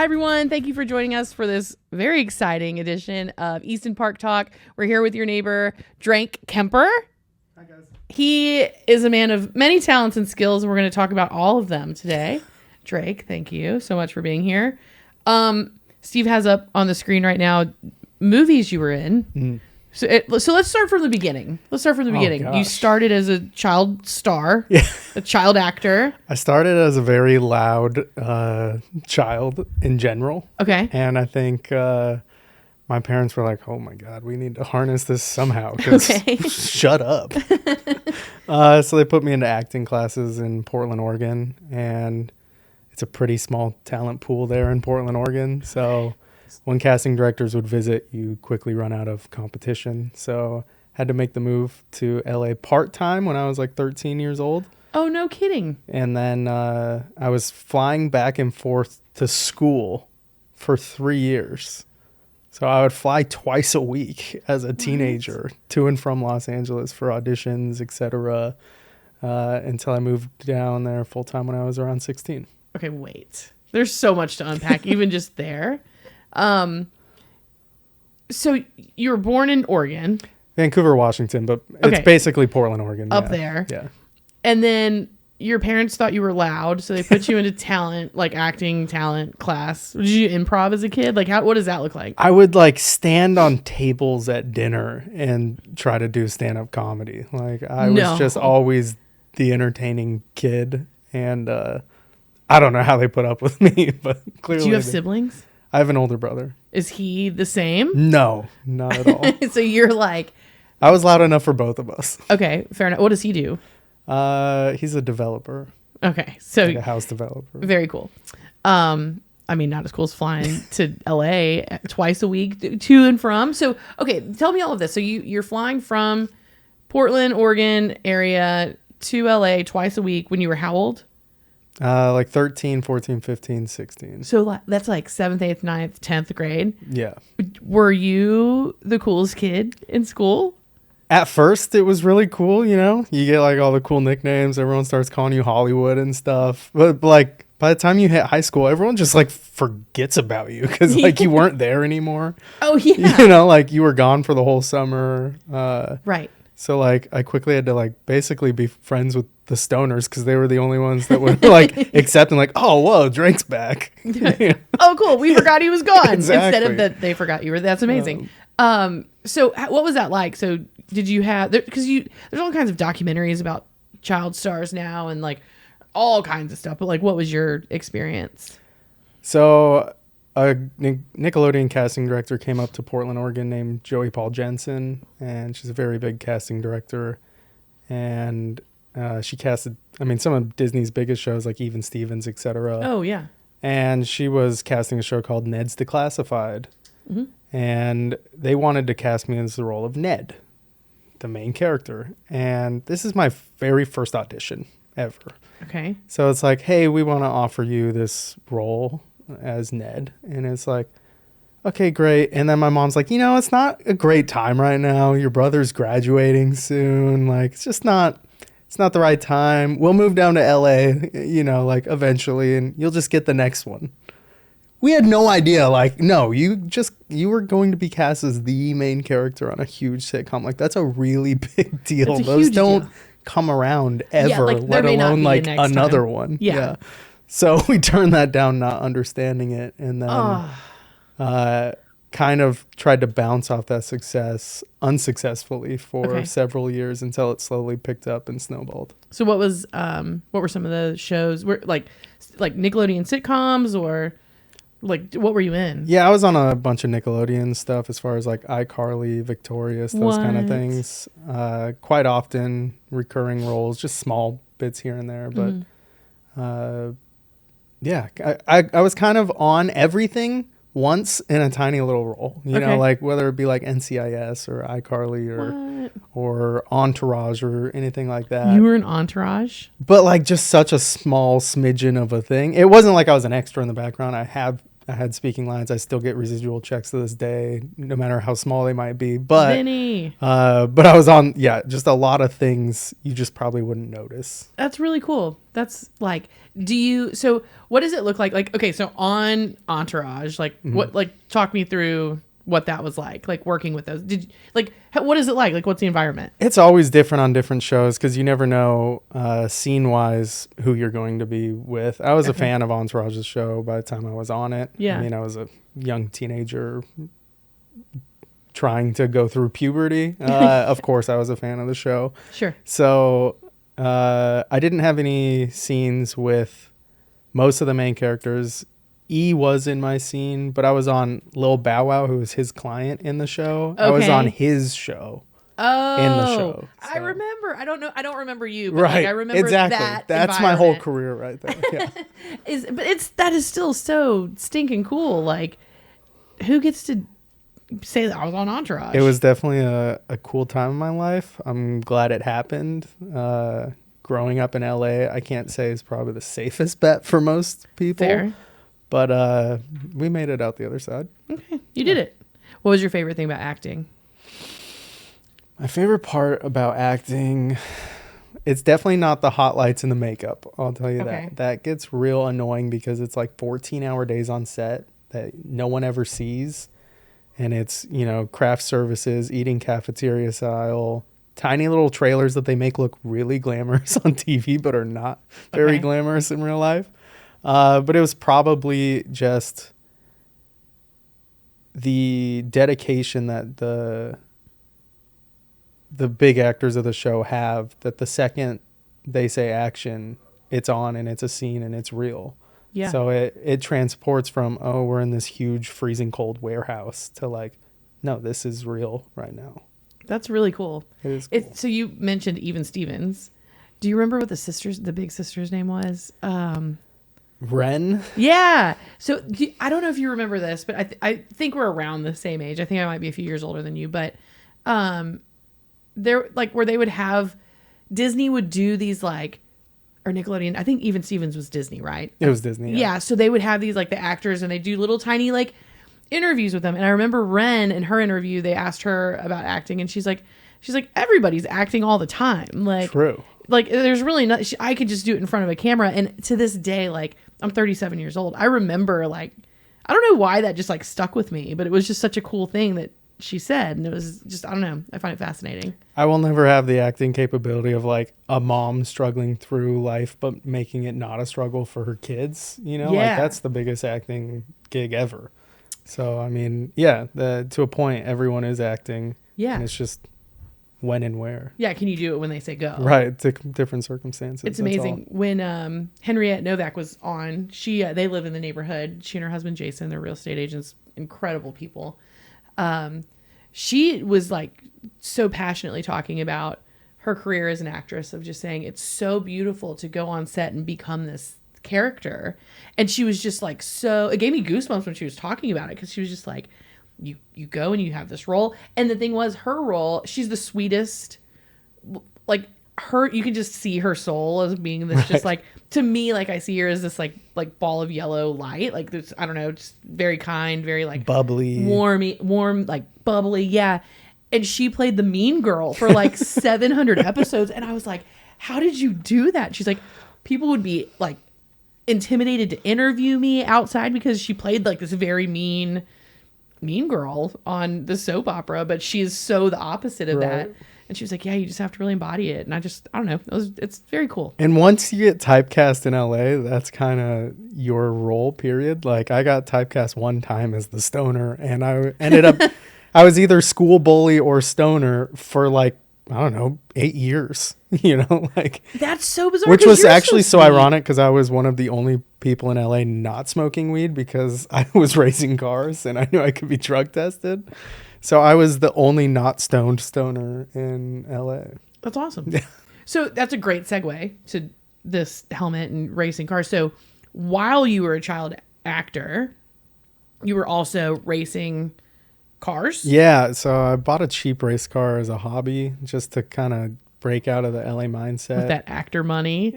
Hi, everyone. Thank you for joining us for this very exciting edition of Easton Park Talk. We're here with your neighbor, Drake Kemper. Hi, guys. He is a man of many talents and skills, and we're going to talk about all of them today. Drake, thank you so much for being here. Steve has up on the screen right now movies you were in. Mm. So let's start from the beginning. Gosh. You started as a child star, a child actor. I started as a very loud child in general. Okay. And I think my parents were like, oh my God, we need to harness this somehow. Okay. Shut up. So they put me into acting classes in Portland, Oregon. And it's a pretty small talent pool there in Portland, Oregon. So when casting directors would visit, you quickly run out of competition. So had to make the move to LA part-time when I was like 13 years old. Oh, no kidding. And then I was flying back and forth to school for 3 years. So I would fly twice a week as a teenager to and from Los Angeles for auditions, etc. Until I moved down there full-time when I was around 16. Okay, wait. There's so much to unpack, even just there. So you were born in Oregon, Vancouver, Washington, but it's basically Portland, Oregon. Up there. Yeah. And then your parents thought you were loud, so they put you into talent, like acting talent class. Did you improv as a kid? Like, what does that look like? I would like stand on tables at dinner and try to do stand-up comedy. Like I was just always the entertaining kid, and I don't know how they put up with me, but clearly. Do you have siblings? I have an older brother. Is he the same? No, not at all. So you're like... I was loud enough for both of us. Okay, fair enough. What does he do? He's a developer. Okay, so... Like a house developer. Very cool. I mean, not as cool as flying to LA twice a week to and from. So, okay, tell me all of this. So you're flying from Portland, Oregon area to LA twice a week when you were how old? Like 13, 14, 15, 16. So that's like 7th, 8th, 9th, 10th grade. Yeah. Were you the coolest kid in school? At first, it was really cool, you know? You get like all the cool nicknames. Everyone starts calling you Hollywood and stuff. But like by the time you hit high school, everyone just like forgets about you because like you weren't there anymore. Oh, yeah. You know, like you were gone for the whole summer. Right. So like I quickly had to like basically be friends with the stoners because they were the only ones that would like accept and like, oh, whoa, Drake's back. Oh, cool. We forgot he was gone. Exactly. Instead of that they forgot you were. That's amazing. So what was that like? So did you have, because there's all kinds of documentaries about child stars now and like all kinds of stuff. But like, what was your experience? So a Nickelodeon casting director came up to Portland, Oregon named Joey Paul Jensen, and she's a very big casting director. And she casted, I mean, some of Disney's biggest shows like Even Stevens, etc. Oh, yeah. And she was casting a show called Ned's Declassified. Mm-hmm. And they wanted to cast me as the role of Ned, the main character. And this is my very first audition ever. Okay. So it's like, hey, we want to offer you this role as Ned. And it's like, okay, great. And then my mom's like, it's not a great time right now. Your brother's graduating soon. Like, it's not the right time. We'll move down to LA, like eventually, and you'll just get the next one. We had no idea. Like, no, you were going to be cast as the main character on a huge sitcom. Like, that's a really big deal. Those don't come around ever, let alone like another one. Yeah. So we turned that down, not understanding it, and then kind of tried to bounce off that success unsuccessfully for several years until it slowly picked up and snowballed. So what were some of the shows? Were like Nickelodeon sitcoms or like what were you in? Yeah, I was on a bunch of Nickelodeon stuff as far as like iCarly, Victorious, those kind of things. Quite often recurring roles, just small bits here and there, but yeah, I was kind of on everything once in a tiny little role, you know, like whether it be like NCIS or iCarly or Entourage or anything like that. You were in Entourage? But like just such a small smidgen of a thing. It wasn't like I was an extra in the background. I have I had speaking lines. I still get residual checks to this day, no matter how small they might be. But Vinny. but I was on, just a lot of things you just probably wouldn't notice. That's really cool. That's like, so what does it look like? Like, okay, so on Entourage, like what, like talk me through what that was like working with those. What is it like? Like, what's the environment? It's always different on different shows because you never know scene wise who you're going to be with. I was a fan of Entourage's show by the time I was on it. Yeah. I mean, I was a young teenager trying to go through puberty. Of course, I was a fan of the show. Sure. So I didn't have any scenes with most of the main characters. E was in my scene, but I was on Lil Bow Wow, who was his client in the show. Okay. I was on his show. Oh, in the show. So. I remember. I don't remember you, but right. I remember exactly. That's my whole career right there. Yeah. That is still so stinking cool. Like, who gets to say that I was on Entourage? It was definitely a cool time in my life. I'm glad it happened. Growing up in LA, I can't say is probably the safest bet for most people. Fair. But we made it out the other side. Okay. You did it. What was your favorite thing about acting? My favorite part about acting, it's definitely not the hot lights and the makeup. I'll tell you that. That gets real annoying because it's like 14-hour days on set that no one ever sees. And it's, craft services, eating cafeteria style, tiny little trailers that they make look really glamorous on TV, but are not very glamorous in real life. But it was probably just the dedication that the big actors of the show have, that the second they say action, it's on and it's a scene and it's real. Yeah. So it transports from, we're in this huge freezing cold warehouse to like, no, this is real right now. That's really cool. It is cool. So you mentioned Even Stevens. Do you remember what the big sister's name was? Ren? Yeah. So I don't know if you remember this, but I think we're around the same age. I think I might be a few years older than you, but they're like where they would have, Disney would do these like, or Nickelodeon, I think Even Stevens was Disney, right? It was Disney. Yeah. So they would have these like the actors and they do little tiny like interviews with them. And I remember Ren in her interview, they asked her about acting and she's like, everybody's acting all the time. Like, true. Like there's really not, I could just do it in front of a camera. And to this day, like I'm 37 years old. I remember like, I don't know why that just like stuck with me, but it was just such a cool thing that she said. And it was just, I don't know. I find it fascinating. I will never have the acting capability of like a mom struggling through life, but making it not a struggle for her kids. Like that's the biggest acting gig ever. So, I mean, to a point, everyone is acting. Yeah. And it's just when and where. Yeah. Can you do it when they say go? Right. To different circumstances. It's amazing. When Henriette Novak was on, they live in the neighborhood. She and her husband, Jason, they're real estate agents, incredible people. She was like so passionately talking about her career as an actress, of just saying it's so beautiful to go on set and become this character. And she was just like, it gave me goosebumps when she was talking about it, because she was just like, you go and you have this role. And the thing was, her role, she's the sweetest, like you can just see her soul as being this just like, to me, like I see her as this like ball of yellow light, like this, I don't know, just very kind, very like bubbly, warm, like bubbly. Yeah. And she played the mean girl for like 700 episodes. And I was like, how did you do that? She's like, people would be like intimidated to interview me outside because she played like this very mean girl on the soap opera, but she is so the opposite of that. And she was like, yeah, you just have to really embody it. And I don't know. It's very cool. And once you get typecast in LA, that's kind of your role, period. Like I got typecast one time as the stoner, and I ended up, I was either school bully or stoner for like, I don't know, 8 years, like. That's so bizarre. Which was actually so ironic, because I was one of the only people in LA not smoking weed, because I was racing cars and I knew I could be drug tested. So I was the only not stoned stoner in LA. That's awesome. Yeah. So that's a great segue to this helmet and racing cars. So while you were a child actor, you were also racing cars? Yeah. So I bought a cheap race car as a hobby, just to kind of break out of the LA mindset. With that actor money?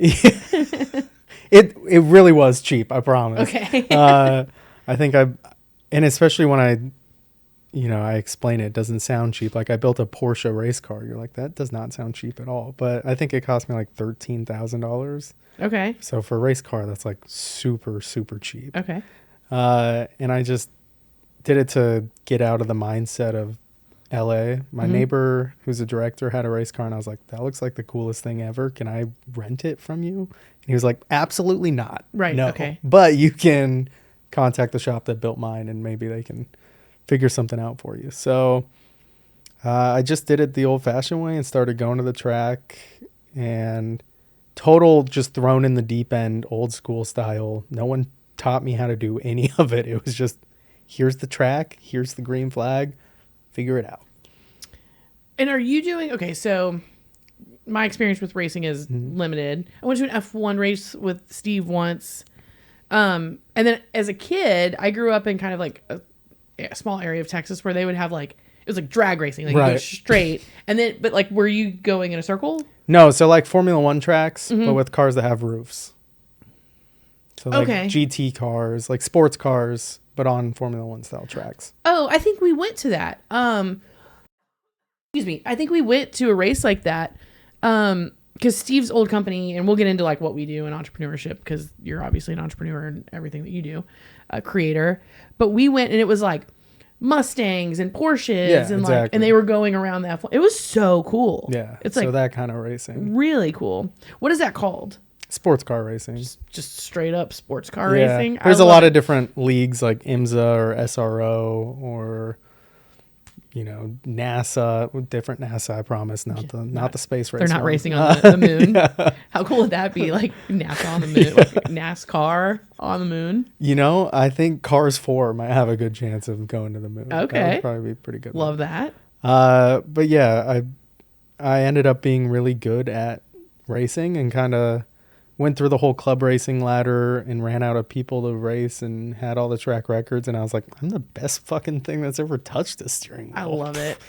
It really was cheap, I promise. Okay. I think and especially when I explain it doesn't sound cheap. Like I built a Porsche race car. You're like, that does not sound cheap at all. But I think it cost me like $13,000. Okay. So for a race car, that's like super, super cheap. Okay. And I just did it to get out of the mindset of LA. My neighbor, who's a director, had a race car, and I was like, that looks like the coolest thing ever. Can I rent it from you? And he was like, absolutely not. Right. No. Okay. But you can contact the shop that built mine, and maybe they can figure something out for you. So I just did it the old-fashioned way and started going to the track, and total just thrown in the deep end, old school style. No one taught me how to do any of it. It was just, here's the track, here's the green flag, figure it out. And are you doing, okay, so my experience with racing is limited. I went to an F1 race with Steve once. And then as a kid, I grew up in kind of like a small area of Texas where they would have like, it was like drag racing, like you go straight. And then, but like, were you going in a circle? No, so like Formula One tracks, but with cars that have roofs. So like GT cars, like sports cars, but on Formula One style tracks. Oh, I think we went to that. Excuse me. I think we went to a race like that. Because Steve's old company, and we'll get into like what we do in entrepreneurship, because you're obviously an entrepreneur in everything that you do, a creator. But we went, and it was like Mustangs and Porsches, and like, and they were going around the F1. It was so cool. Yeah, it's so like that kind of racing, really cool. What is that called? Sports car racing. Just straight up sports car racing. There's a lot of different leagues like IMSA or SRO or, you know, NASA, different NASA, I promise, not the space race. They're not one. racing on the moon. Yeah. How cool would that be? Like NASA on the moon, like NASCAR on the moon. You know, I think Cars 4 might have a good chance of going to the moon. Okay. That would probably be pretty good. Love that. But yeah, I ended up being really good at racing and kind of went through the whole club racing ladder and ran out of people to race and had all the track records. And I was like, I'm the best fucking thing that's ever touched the steering wheel. I love it.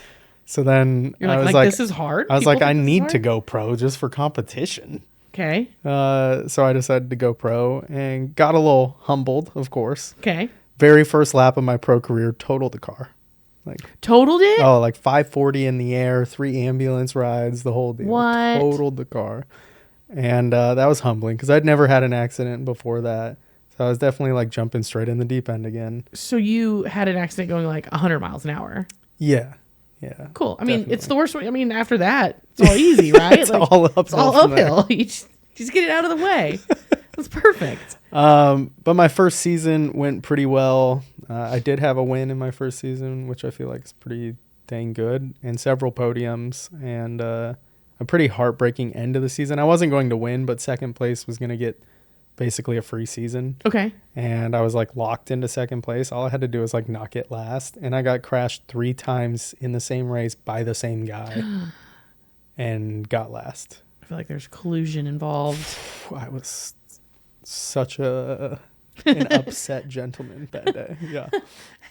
So then You're I was like, this is hard. I was like, I need to go pro just for competition. Okay. So I decided to go pro and got a little humbled, of course. Okay. Very first lap of my pro career, totaled the car. Like totaled it? Oh, like 540 in the air, 3 ambulance rides, the whole deal. What? Totaled the car. And that was humbling because I'd never had an accident before that. So I was definitely like jumping straight in the deep end again. So you had an accident going like 100 miles an hour. Yeah. Yeah. Cool. I mean, it's the worst way. I mean, after that, it's all easy, right? It's like, all uphill. It's all uphill. You just get it out of the way. That's perfect. But my first season went pretty well. I did have a win in my first season, which I feel like is pretty dang good, and several podiums, and a pretty heartbreaking end of the season. I wasn't going to win, but second place was going to get basically a free season. Okay. And I was like locked into second place. All I had to do was like not get last. And I got crashed 3 times in the same race by the same guy and got last. I feel like there's collusion involved. I was such an upset gentleman that day. Yeah.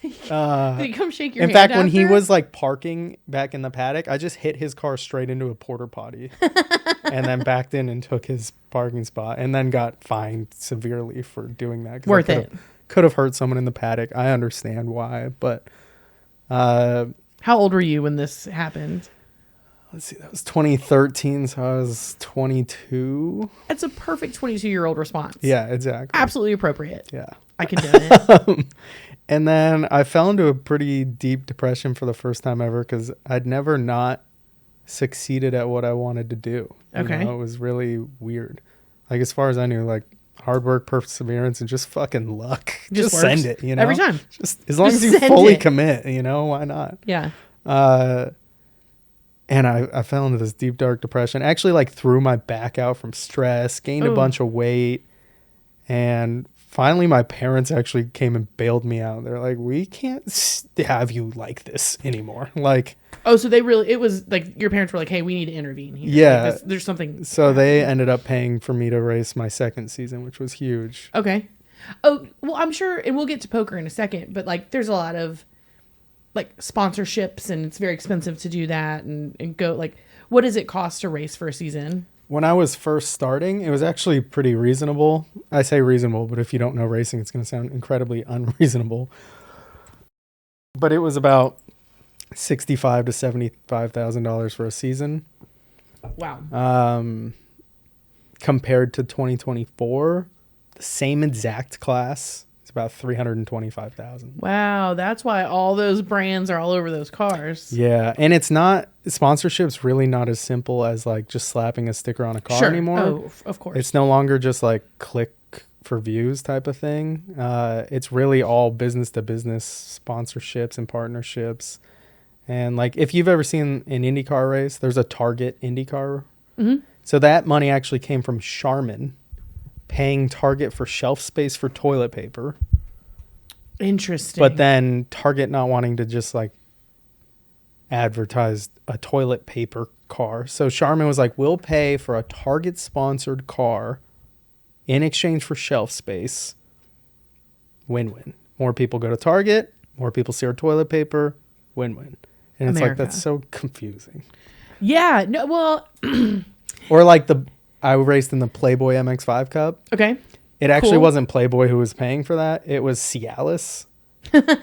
Did he come shake your hand? In fact, when after? he was like parking back in the paddock, I just hit his car straight into a porta potty and then backed in and took his parking spot and then got fined severely for doing that. Worth it. Could have hurt someone in the paddock. I understand why, but how old were you when this happened? Let's see, that was 2013, so I was 22. That's a perfect 22-year-old response. Yeah, exactly. Absolutely appropriate. Yeah. I condone it. And then I fell into a pretty deep depression for the first time ever because I'd never not succeeded at what I wanted to do. Okay. You know, it was really weird. Like, as far as I knew, like, hard work, perseverance, and just fucking luck. Just send it, you know? Every time. Just as long as you fully commit, you know, why not? Yeah. And I fell into this deep, dark depression. Actually, like, threw my back out from stress, gained a bunch of weight, and finally my parents actually came and bailed me out. They're like, we can't have you like this anymore. Like, so it was like your parents were like, hey, we need to intervene here. Yeah. Like there's something. So they ended up paying for me to race my second season, which was huge. Okay. Oh, well, I'm sure, and we'll get to poker in a second, but like there's a lot of like sponsorships and it's very expensive to do that and go like, what does it cost to race for a season? when I was first starting, it was actually pretty reasonable. I say reasonable, but if you don't know racing, it's going to sound incredibly unreasonable. But it was about $65,000 to $75,000 for a season. Wow. Compared to 2024, the same exact class, it's about $325,000. Wow, that's why all those brands are all over those cars. Yeah, and it's not sponsorship's really not as simple as like just slapping a sticker on a car anymore. Oh, of course. It's no longer just like click for views type of thing. It's really all business to business sponsorships and partnerships. And like if you've ever seen an IndyCar race, there's a Target IndyCar. Mm-hmm. So that money actually came from Charmin paying Target for shelf space for toilet paper. Interesting. But then Target not wanting to just like advertise a toilet paper car. So Charmin was like, we'll pay for a Target sponsored car in exchange for shelf space. Win-win. More people go to Target, more people see our toilet paper, win-win. And it's like, that's so confusing. Yeah. No. Well. Or like I raced in the Playboy MX5 Cup. Okay. It actually wasn't Playboy who was paying for that. It was Cialis.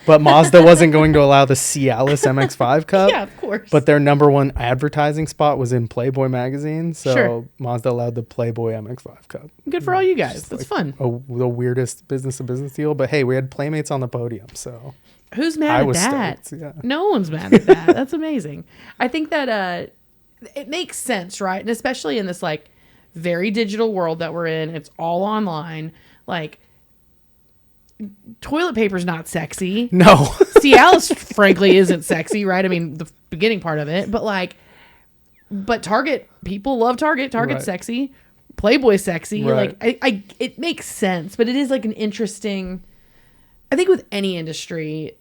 But Mazda wasn't going to allow the Cialis MX5 Cup. Yeah, of course. But their number one advertising spot was in Playboy magazine. So Sure. Mazda allowed the Playboy MX5 Cup. Good for all you guys. Just That's like fun. The weirdest business to business deal. But hey, we had Playmates on the podium. So who's mad at that? Stoked, yeah. No one's mad at that. That's amazing. I think that it makes sense, right? And especially in this like very digital world that we're in, it's all online. Like toilet paper's not sexy. No. Cialis frankly isn't sexy, right? I mean, the beginning part of it, but Target, people love Target. Target's Right. sexy. Playboy's sexy. Right. Like it makes sense, but it is like an interesting, I think with any industry,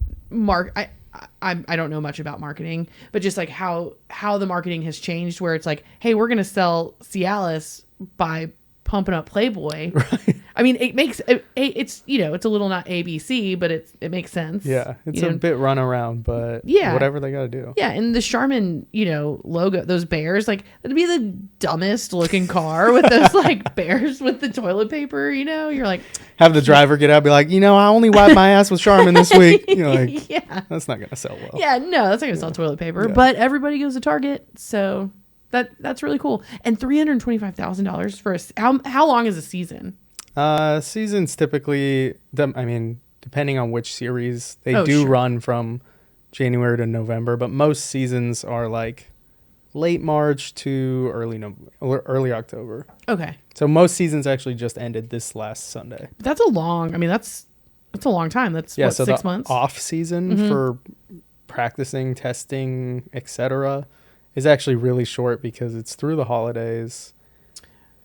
I don't know much about marketing, but just like how the marketing has changed where it's like, hey, we're going to sell Cialis by pumping up Playboy. Right. I mean, it makes it's, you know, it's a little not ABC, but it makes sense. Yeah. It's You a know? bit run around, but Yeah. whatever they got to do. Yeah, and the Charmin, you know, logo, those bears, like that'd be the dumbest looking car with those like bears with the toilet paper, you know? You're like, Have the driver get out and be like, I only wiped my ass with Charmin this week. You're like, yeah. that's not going to sell well. Yeah, no, that's not gonna sell toilet paper. Yeah. But everybody goes to Target, so that's really cool. And $325,000 for how long is a season? Seasons typically, depending on which series, they do Sure. run from January to November, but most seasons are like late March to early October. Okay, So most seasons actually just ended this last Sunday. but that's a long. I mean, that's a long time. That's Yeah, what, so 6 the months. off season for practicing, testing, etc., is actually really short because it's through the holidays.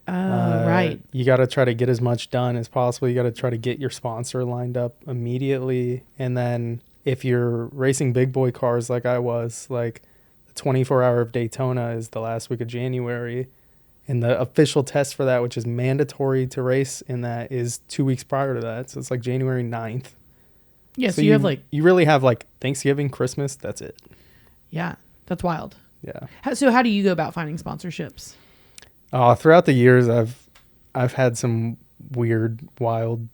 Right. You got to try to get as much done as possible. You got to try to get your sponsor lined up immediately. And then if you're racing big boy cars like I was, like the 24-hour of Daytona is the last week of January. And the official test for that, which is mandatory to race in that, is 2 weeks prior to that. So it's like January 9th. Yeah, so you have like, You really have like Thanksgiving, Christmas. That's it. yeah, that's wild. Yeah. So how do you go about finding sponsorships? Throughout the years, I've had some weird, wild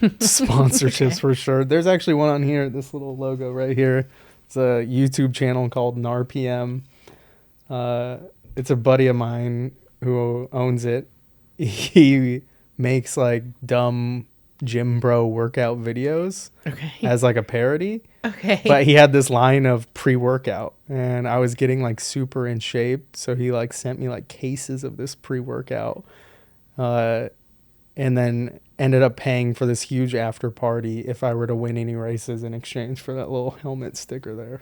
sponsorships for sure. There's actually one on here, this little logo right here. It's a YouTube channel called NARPM. It's a buddy of mine who owns it. He makes like dumb gym bro workout videos as like a parody. Okay. But he had this line of pre-workout and I was getting like super in shape. So he like sent me like cases of this pre-workout. And then ended up paying for this huge after party if I were to win any races in exchange for that little helmet sticker there.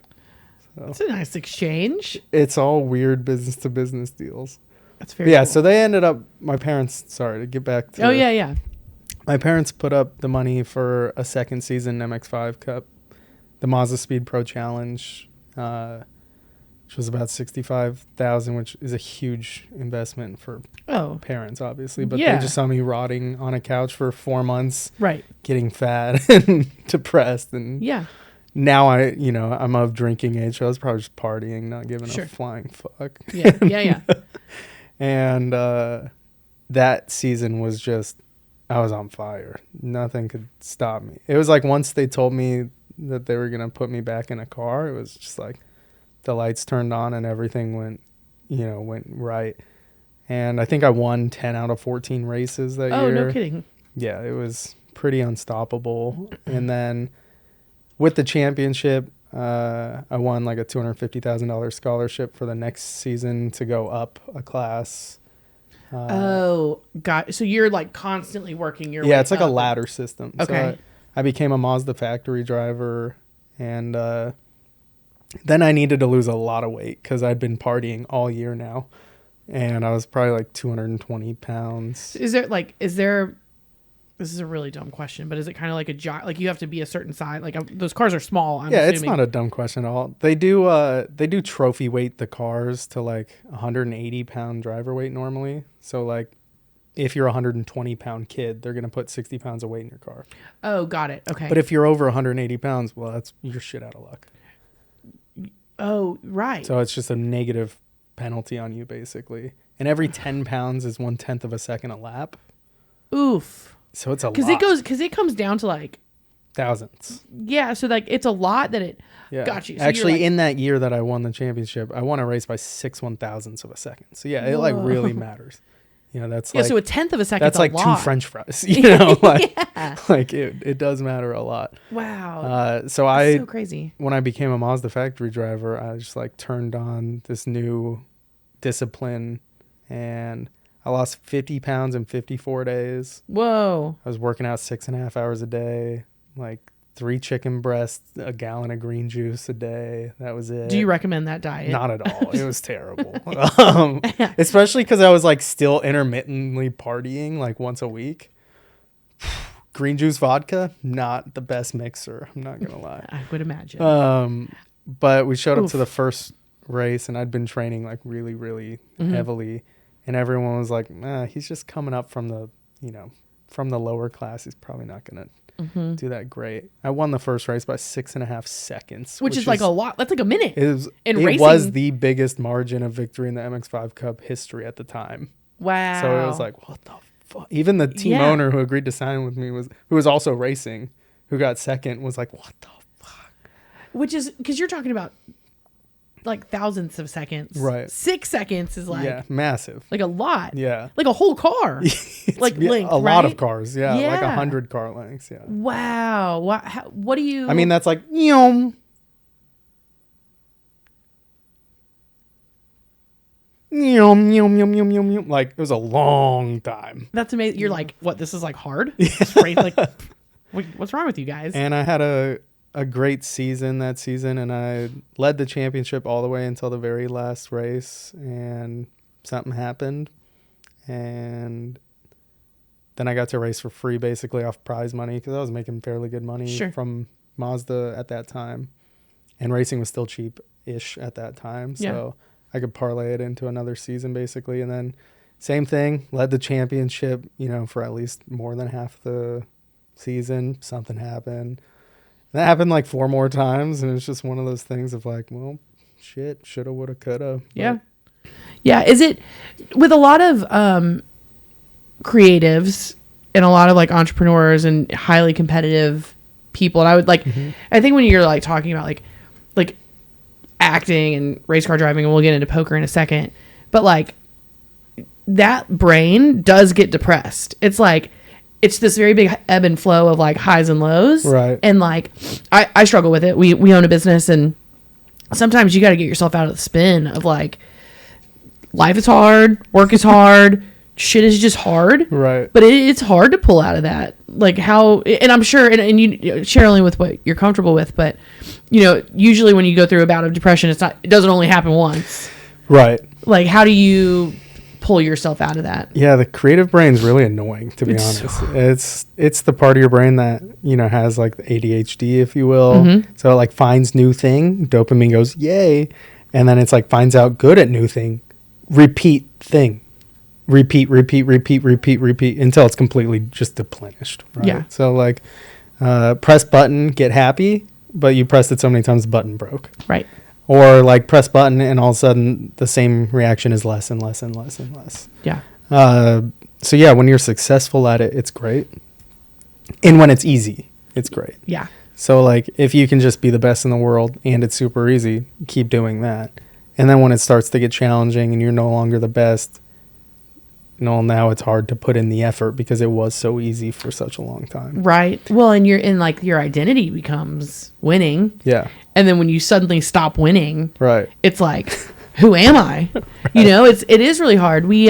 So That's a nice exchange. it's all weird business to business deals. That's very Yeah. cool. So they ended up, my parents, sorry to get back to. Oh, yeah. My parents put up the money for a second season MX5 Cup, the Mazda Speed Pro Challenge, which was about $65,000, which is a huge investment for parents, obviously. But Yeah. they just saw me rotting on a couch for 4 months, Right. getting fat and depressed. And Yeah. now I'm of drinking age, so I was probably just partying, not giving Sure. a flying fuck. Yeah. And that season was just, I was on fire. Nothing could stop me. It was like once they told me that they were going to put me back in a car, it was just like the lights turned on and everything went right. And I think I won 10 out of 14 races that year. Oh, no kidding. Yeah, it was pretty unstoppable. And then with the championship, I won like a $250,000 scholarship for the next season to go up a class. God. So you're like constantly working your way Yeah, it's like up. a ladder system. Okay. So I became a Mazda factory driver, and then I needed to lose a lot of weight because I'd been partying all year now, and I was probably like 220 pounds. Is there this is a really dumb question, but is it kind of like a job? Like you have to be a certain size? Like those cars are small. I'm assuming. It's not a dumb question at all. They do trophy weight the cars to like 180 pound driver weight normally. So like if you're a 120 pound kid, they're going to put 60 pounds of weight in your car. Oh, got it. Okay. But if you're over 180 pounds, well, you're shit out of luck. Oh, right. So it's just a negative penalty on you basically. And every 10 pounds is 1/10 of a second a lap. Oof. So it's a lot. Because it comes down to like thousands. Yeah. So like it's a lot that it got you. So actually, like, in that year that I won the championship, I won a race by 6 1/1000ths of a second. So yeah, it like really matters. That's like, so 1/10 of a second. That's like lot. 2 French fries. Like yeah. like it does matter a lot. Wow. So that's so crazy. When I became a Mazda factory driver, I just like turned on this new discipline, and I lost 50 pounds in 54 days. Whoa. I was working out 6.5 hours a day, like 3 chicken breasts, a gallon of green juice a day. That was it. Do you recommend that diet? Not at all. It was terrible. Especially because I was like still intermittently partying like once a week. Green juice vodka, not the best mixer. I'm not going to lie. I would imagine. But we showed up to the first race, and I'd been training like really, really heavily. And everyone was like, he's just coming up from the lower class. He's probably not going to do that great. I won the first race by 6.5 seconds. Which is like a lot. That's like a minute. It was the biggest margin of victory in the MX-5 Cup history at the time. Wow. So it was like, what the fuck? Even the team owner who agreed to sign with me who was also racing, who got second, was like, what the fuck? Which is, because you're talking about like thousandths of seconds. Right. 6 seconds is like massive. Like a lot. Yeah. Like a whole car. Like length, a lot right? of cars. Yeah. Like 100 car lengths. Yeah. Wow. What do you? I mean, that's like like it was a long time. That's amazing. You're like, what? This is like hard. Like, what's wrong with you guys? And I had a great season that season, and I led the championship all the way until the very last race, and something happened, and then I got to race for free basically off prize money because I was making fairly good money from Mazda at that time, and racing was still cheap-ish at that time, so I could parlay it into another season basically. And then same thing, led the championship for at least more than half the season. Something happened. That happened like 4 more times, and it's just one of those things of like, well, shit, shoulda, woulda, coulda. Yeah. Yeah. Is it with a lot of creatives and a lot of like entrepreneurs and highly competitive people? And I would like, I think when you're like talking about like acting and race car driving, and we'll get into poker in a second, but like that brain does get depressed. It's like, it's this very big ebb and flow of like highs and lows. Right. And like, I struggle with it. We own a business, and sometimes you got to get yourself out of the spin of like, life is hard, work is hard, shit is just hard. Right. But it's hard to pull out of that. Like how, and I'm sure, and you share only with what you're comfortable with, but usually when you go through a bout of depression, it doesn't only happen once. Right. Like, how do you pull yourself out of that? Yeah, the creative brain's really annoying, to be honest. It's the part of your brain that has like the ADHD, if you will. So it like finds new thing, dopamine goes yay, and then it's like finds out good at new thing, repeat thing, repeat until it's completely just deplenished. Right? Yeah. So like press button, get happy, but you pressed it so many times the button broke. Right. Or like press button and all of a sudden the same reaction is less and less and less and less. Yeah. So yeah, when you're successful at it, it's great. And when it's easy, it's great. Yeah. So like if you can just be the best in the world and it's super easy, keep doing that. And then when it starts to get challenging and you're no longer the best, now it's hard to put in the effort because it was so easy for such a long time. Right. Well, and your identity becomes winning. Yeah. And then when you suddenly stop winning, Right. it's like, who am I? Right. It is really hard. We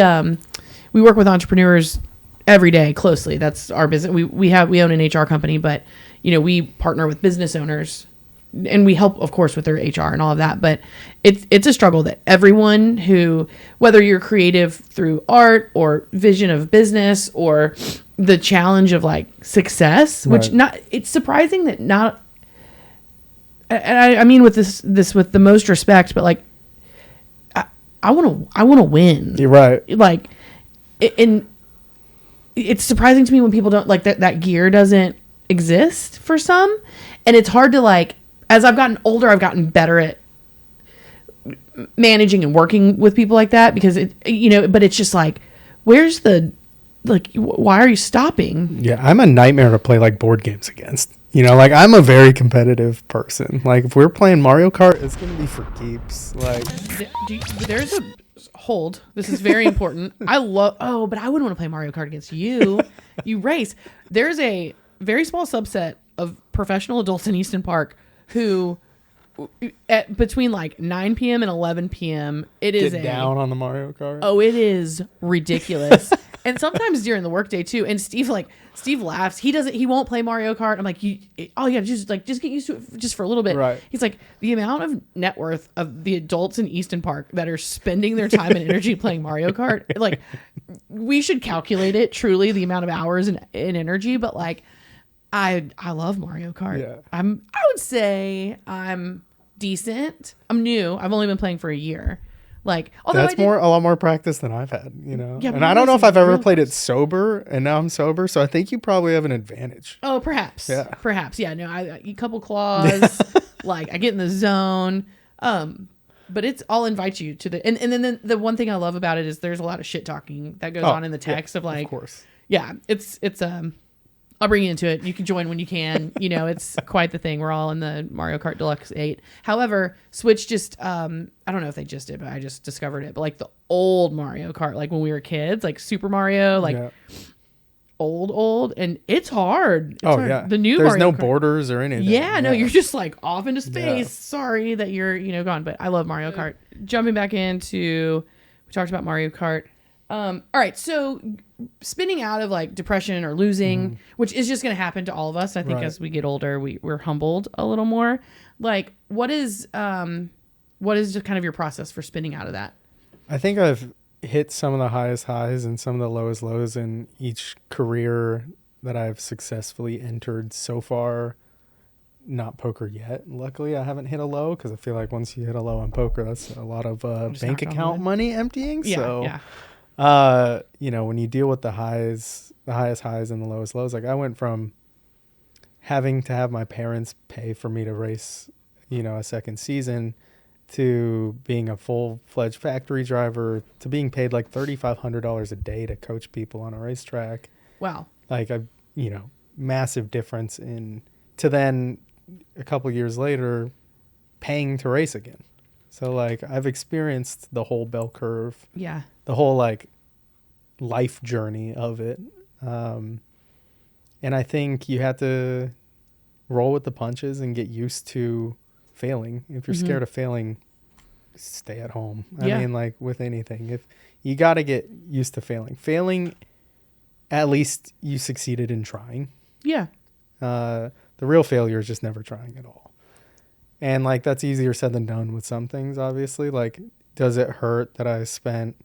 work with entrepreneurs every day closely. That's our business. We own an HR company, but we partner with business owners and we help, of course, with their HR and all of that. But it's a struggle that everyone who, whether you're creative through art or vision of business or the challenge of like success, which it's surprising that not, and I mean with this with the most respect, but like, I want to win. You're right. Like, and it's surprising to me when people don't like that gear doesn't exist for some. And it's hard to like, as I've gotten older, I've gotten better at managing and working with people like that because but it's just like, where's the, like, why are you stopping? Yeah. I'm a nightmare to play like board games against, like I'm a very competitive person. Like if we're playing Mario Kart, it's going to be for keeps. Like there's a hold. This is very important. But I wouldn't want to play Mario Kart against you. You race. There's a very small subset of professional adults in Easton Park who at between like 9 p.m. and 11 p.m. it is get down on the Mario Kart. Oh, it is ridiculous. And sometimes during the workday too. And Steve laughs. He won't play Mario Kart. I'm like, just get used to it just for a little bit. Right. He's like, the amount of net worth of the adults in Easton Park that are spending their time and energy playing Mario Kart, like we should calculate it truly, the amount of hours and energy, but like I love Mario Kart. Yeah. I would say I'm decent. I'm new. I've only been playing for a year. Like, that's a lot more practice than I've had, Yeah, and I don't know if I've ever played it sober, and now I'm sober, so I think you probably have an advantage. Oh, perhaps. Yeah. Perhaps. Yeah. No, I eat a couple claws. Like I get in the zone. But I'll invite you to the, and then the one thing I love about it is there's a lot of shit talking that goes on in the text of like, of course. Yeah, it's I'll bring you into it. You can join when you can. It's quite the thing. We're all in the Mario Kart Deluxe 8. However, Switch just, I don't know if they just did, but I just discovered it. But like the old Mario Kart, like when we were kids, like Super Mario, like old, and it's hard. It's hard. Yeah. The new There's Mario no Kart, borders or anything. Yeah, no, you're just like off into space. Yeah. Sorry that you're, gone. But I love Mario Kart. Jumping back into, we talked about Mario Kart. All right, so spinning out of like depression or losing, which is just going to happen to all of us. I think as we get older, we're humbled a little more. Like, what is just kind of your process for spinning out of that? I think I've hit some of the highest highs and some of the lowest lows in each career that I've successfully entered so far. Not poker yet. Luckily, I haven't hit a low because I feel like once you hit a low on poker, that's a lot of bank account money emptying. Yeah, so, yeah. When you deal with the highest highs and the lowest lows, like I went from having to have my parents pay for me to race, a second season, to being a full-fledged factory driver, to being paid like $3,500 a day to coach people on a racetrack. Wow. Like massive difference to then a couple years later paying to race again. So like I've experienced the whole bell curve. Yeah. The whole like life journey of it. And I think you have to roll with the punches and get used to failing. If you're scared of failing, stay at home. I mean, like with anything, if you got to get used to failing, at least you succeeded in trying. Yeah. The real failure is just never trying at all. And like, that's easier said than done with some things, obviously. Like, does it hurt that I spent,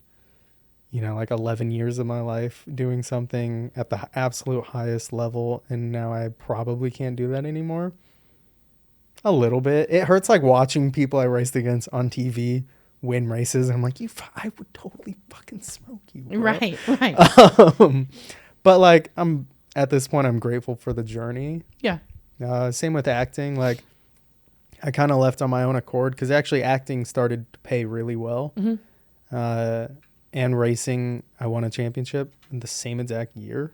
like 11 years of my life doing something at the absolute highest level, and now I probably can't do that anymore? A little bit. It hurts like watching people I raced against on TV win races, and I'm like, I would totally fucking smoke you, bro. Right. But like, at this point, I'm grateful for the journey. Yeah. Same with acting. Like, I kind of left on my own accord because actually acting started to pay really well. And racing, I won a championship in the same exact year.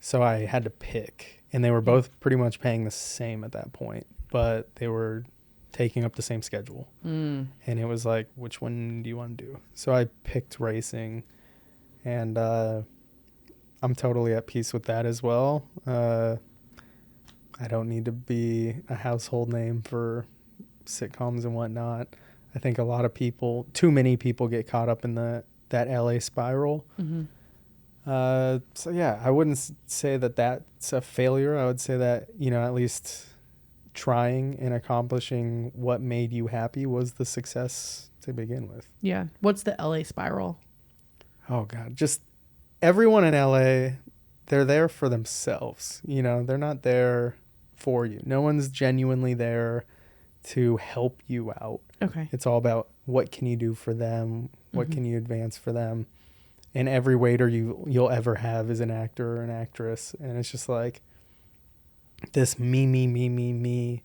So I had to pick. And they were both pretty much paying the same at that point, but they were taking up the same schedule. And it was like, which one do you want to do? So I picked racing, and I'm totally at peace with that as well. I don't need to be a household name for sitcoms and whatnot. I think a lot of people, too many people, get caught up in that LA spiral. So yeah, I wouldn't say that that's a failure. I would say that, at least trying and accomplishing what made you happy was the success to begin with. Yeah. What's the LA spiral? Oh God, just everyone in LA, they're there for themselves. They're not there for you. No one's genuinely there to help you out. Okay. It's all about what can you do for them? What can you advance for them? And every waiter you'll ever have is an actor or an actress. And it's just like this me,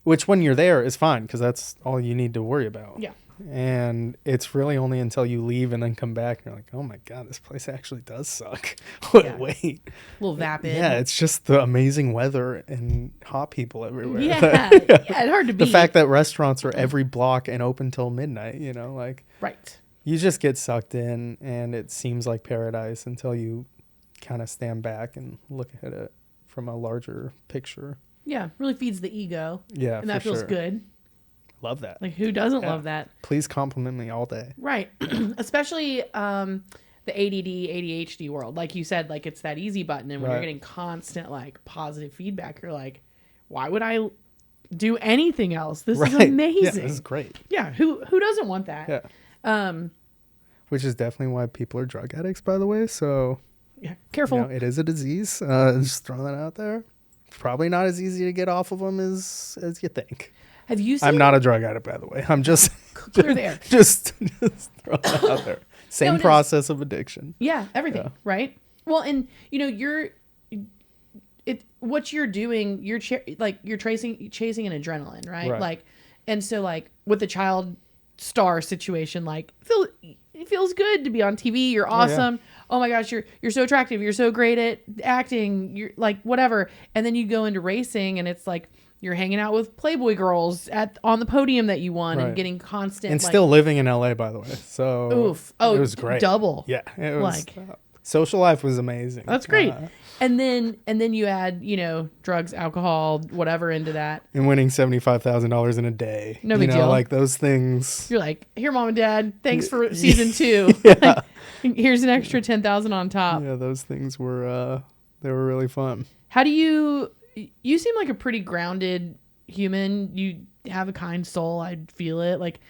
which when you're there is fine because that's all you need to worry about. Yeah. And it's really only until you leave and then come back and you're like, oh my God, this place actually does suck. Wait. A little vapid. Yeah, it's just the amazing weather and hot people everywhere. Yeah. It's hard to beat. The fact that restaurants are every block and open till midnight, Right. You just get sucked in and it seems like paradise until you kind of stand back and look at it from a larger picture. Yeah. Really feeds the ego. Yeah. And that feels good. Love that. Like, who doesn't love that? Please compliment me all day. Right. Especially the ADD, ADHD world. Like you said, like it's that easy button. And when you're getting constant, like, positive feedback, you're like, why would I do anything else? This is amazing. Yeah, this is great. Yeah. Who doesn't want that? Yeah. Which is definitely why people are drug addicts, by the way. So, yeah, careful. It is a disease. Just throwing that out there. It's probably not as easy to get off of them as you think. Have you seen... I'm not a drug addict, by the way. I'm just... Clear the air. Just throw that out there. Same process of addiction. Yeah, everything, right? Well, and, what you're doing, you're chasing an adrenaline, right? Like, and so, like, with the child star situation, like, it feels good to be on TV. You're awesome. Oh my gosh, you're so attractive. You're so great at acting. You're like, whatever. And then you go into racing and it's like, you're hanging out with Playboy girls on the podium that you won and getting constant. And still living in LA, by the way. So oof. Oh, it was great. Double. Yeah. It was social life was amazing. That's great. And then you add, drugs, alcohol, whatever into that. And winning $75,000 in a day. No big deal. Like those things. You're like, here, Mom and Dad, thanks for season 2. Like, here's an extra $10,000 on top. Yeah, those things were they were really fun. How do you seem like a pretty grounded human. You have a kind soul. I'd feel it. Like,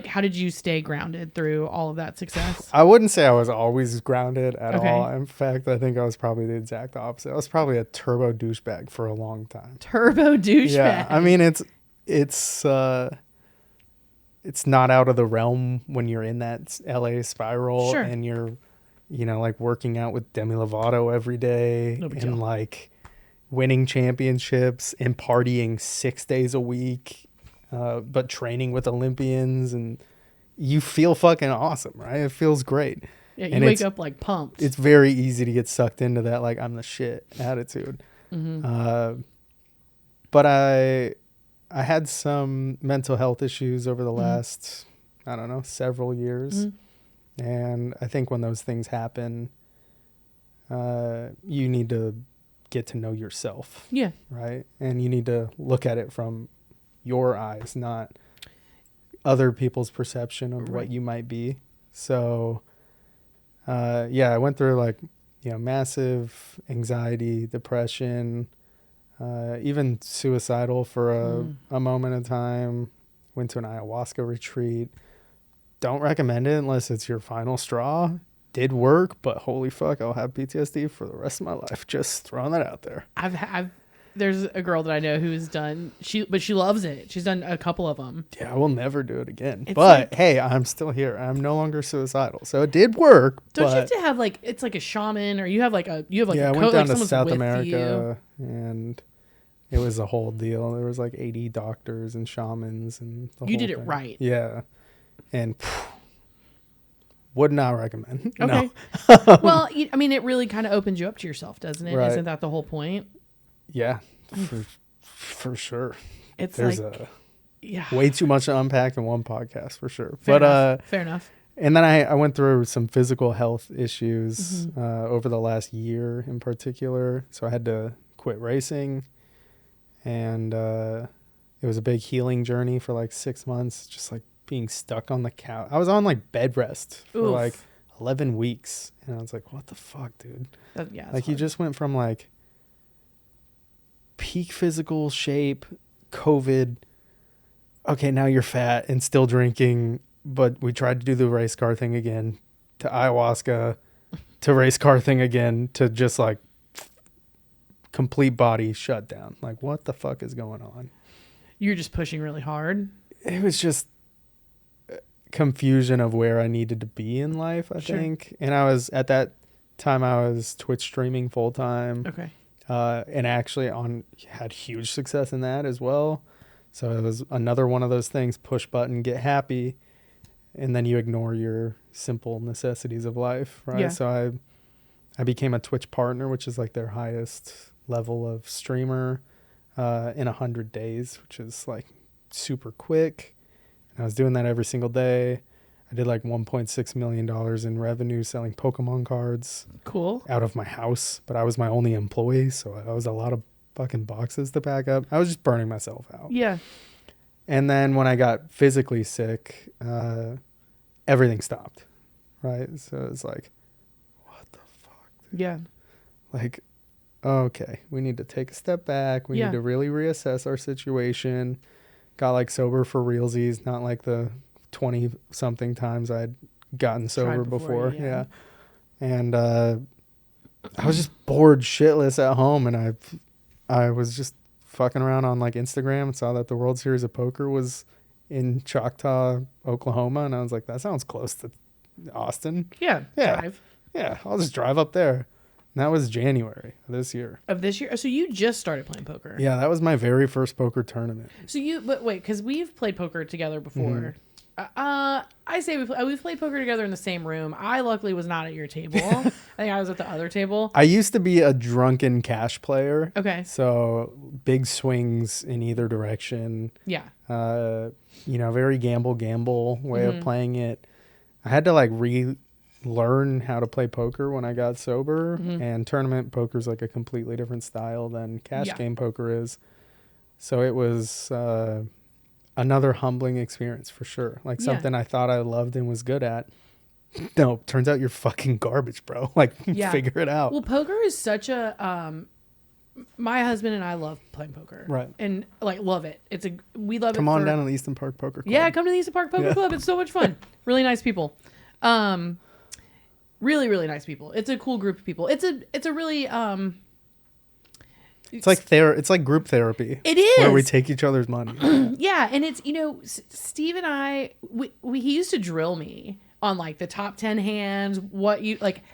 how did you stay grounded through all of that success? I wouldn't say I was always grounded at all. In fact, I think I was probably the exact opposite. I was probably a turbo douchebag for a long time. Turbo douchebag. Yeah. I mean, it's not out of the realm when you're in that LA spiral and you're, like working out with Demi Lovato every day and like winning championships and partying 6 days a week, but training with Olympians, and you feel fucking awesome, right? It feels great. Yeah, you wake up like pumped. It's very easy to get sucked into that, like, I'm the shit attitude. But I had some mental health issues over the last, I don't know, several years. And I think when those things happen, you need to get to know yourself. Yeah. Right? And you need to look at it from your eyes, not other people's perception of what you might be. So, I went through like, massive anxiety, depression, even suicidal for a moment of time. Went to an ayahuasca retreat. Don't recommend it unless it's your final straw. Did work, but holy fuck, I'll have PTSD for the rest of my life. Just throwing that out there. There's a girl that I know who's done, but she loves it. She's done a couple of them. Yeah, I will never do it again. But hey, I'm still here. I'm no longer suicidal. So it did work. Don't you have to have like, it's like a shaman, or you have like a I went down to South America and It was a whole deal. There was like 80 doctors and shamans and the You whole did it thing. right. Yeah. And would not recommend. Okay. No. Well, I mean, it really kind of opens you up to yourself, doesn't it? Right. Isn't that the whole point? Yeah, for sure. It's There's like, yeah. way too much to unpack in one podcast for sure. Fair enough. And then I went through some physical health issues over the last year in particular. So I had to quit racing, and it was a big healing journey for like 6 months, just like being stuck on the couch. I was on like bed rest for like 11 weeks, and I was like, what the fuck, dude? Yeah, like you just went from like peak physical shape, COVID, okay, now you're fat and still drinking, but we tried to do the race car thing again, to ayahuasca, to race car thing again, to just like complete body shutdown. Like, what the fuck is going on? You're just pushing really hard. It was just confusion of where I needed to be in life, I think. And I was, at that time, I was Twitch streaming full time. Okay. And actually had huge success in that as well. So it was another one of those things, push button, get happy, and then you ignore your simple necessities of life, right? Yeah. So I became a Twitch partner, which is like their highest level of streamer in 100 days, which is like super quick. And I was doing that every single day. I did like $1.6 million in revenue selling Pokemon cards. Cool. Out of my house, but I was my only employee, so I was a lot of fucking boxes to pack up. I was just burning myself out. Yeah. And then when I got physically sick, everything stopped, right? So it's like, what the fuck? Dude? Yeah. Like, okay, we need to take a step back. We need to really reassess our situation. Got like sober for realsies, not like the 20 something times I'd gotten sober before. Yeah. And I was just bored shitless at home, and I was just fucking around on like Instagram and saw that the World Series of Poker was in Choctaw, Oklahoma, and I was like, that sounds close to Austin. Yeah. Drive. Yeah, I'll just drive up there. And that was January of this year. So you just started playing poker. Yeah, that was my very first poker tournament. But wait, because we've played poker together before. I say we've played poker together in the same room. I luckily was not at your table. I think I was at the other table. I used to be a drunken cash player. Okay. So big swings in either direction. Yeah. Very gamble way of playing it. I had to like relearn how to play poker when I got sober, and tournament poker is like a completely different style than cash game poker is. So it was another humbling experience for sure. Like something I thought I loved and was good at. No, turns out you're fucking garbage, bro. Like, figure it out. Well, poker is such a my husband and I love playing poker. Right. And like love it. We love it. Come on down to the Easton Park Poker Club. Yeah, come to the Easton Park Poker Club. It's so much fun. Really nice people. Really, really nice people. It's a cool group of people. It's a really It's like group therapy. It is. Where we take each other's money. Yeah, and it's, Steve and I, he used to drill me on like the top 10 hands,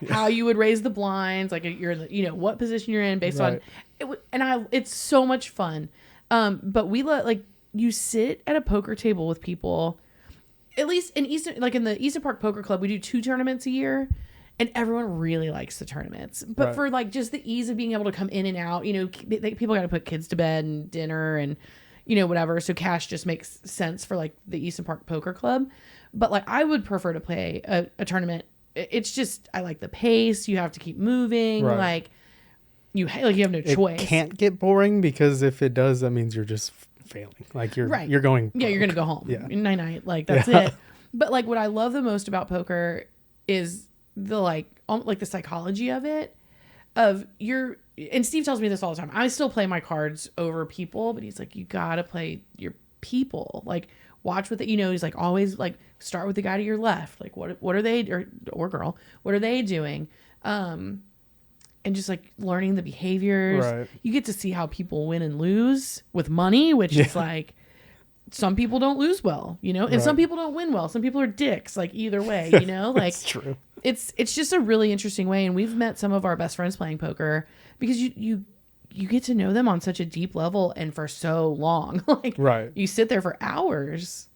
how you would raise the blinds, like you're, what position you're in based on, it's so much fun. But we you sit at a poker table with people, at least in Easton, like in the Easton Park Poker Club, we do 2 tournaments a year. And everyone really likes the tournaments. But for like just the ease of being able to come in and out, people got to put kids to bed and dinner and, whatever. So cash just makes sense for like the Easton Park Poker Club. But like I would prefer to play a tournament. It's just, I like the pace. You have to keep moving. Right. Like you have no choice. It can't get boring, because if it does, that means you're just failing. Like you're going. Yeah, you're going to go home. Yeah. Night. Like that's it. But like what I love the most about poker is the the psychology of it, and Steve tells me this all the time. I still play my cards over people, but he's like, you gotta play your people. Like watch with it. He's like, always like start with the guy to your left. Like what are they or girl? What are they doing? And just like learning the behaviors. Right. You get to see how people win and lose with money, which is like. Some people don't lose well, and some people don't win well. Some people are dicks, like either way, like That's true. It's just a really interesting way. And we've met some of our best friends playing poker because you you get to know them on such a deep level and for so long. Like, Right. you sit there for hours.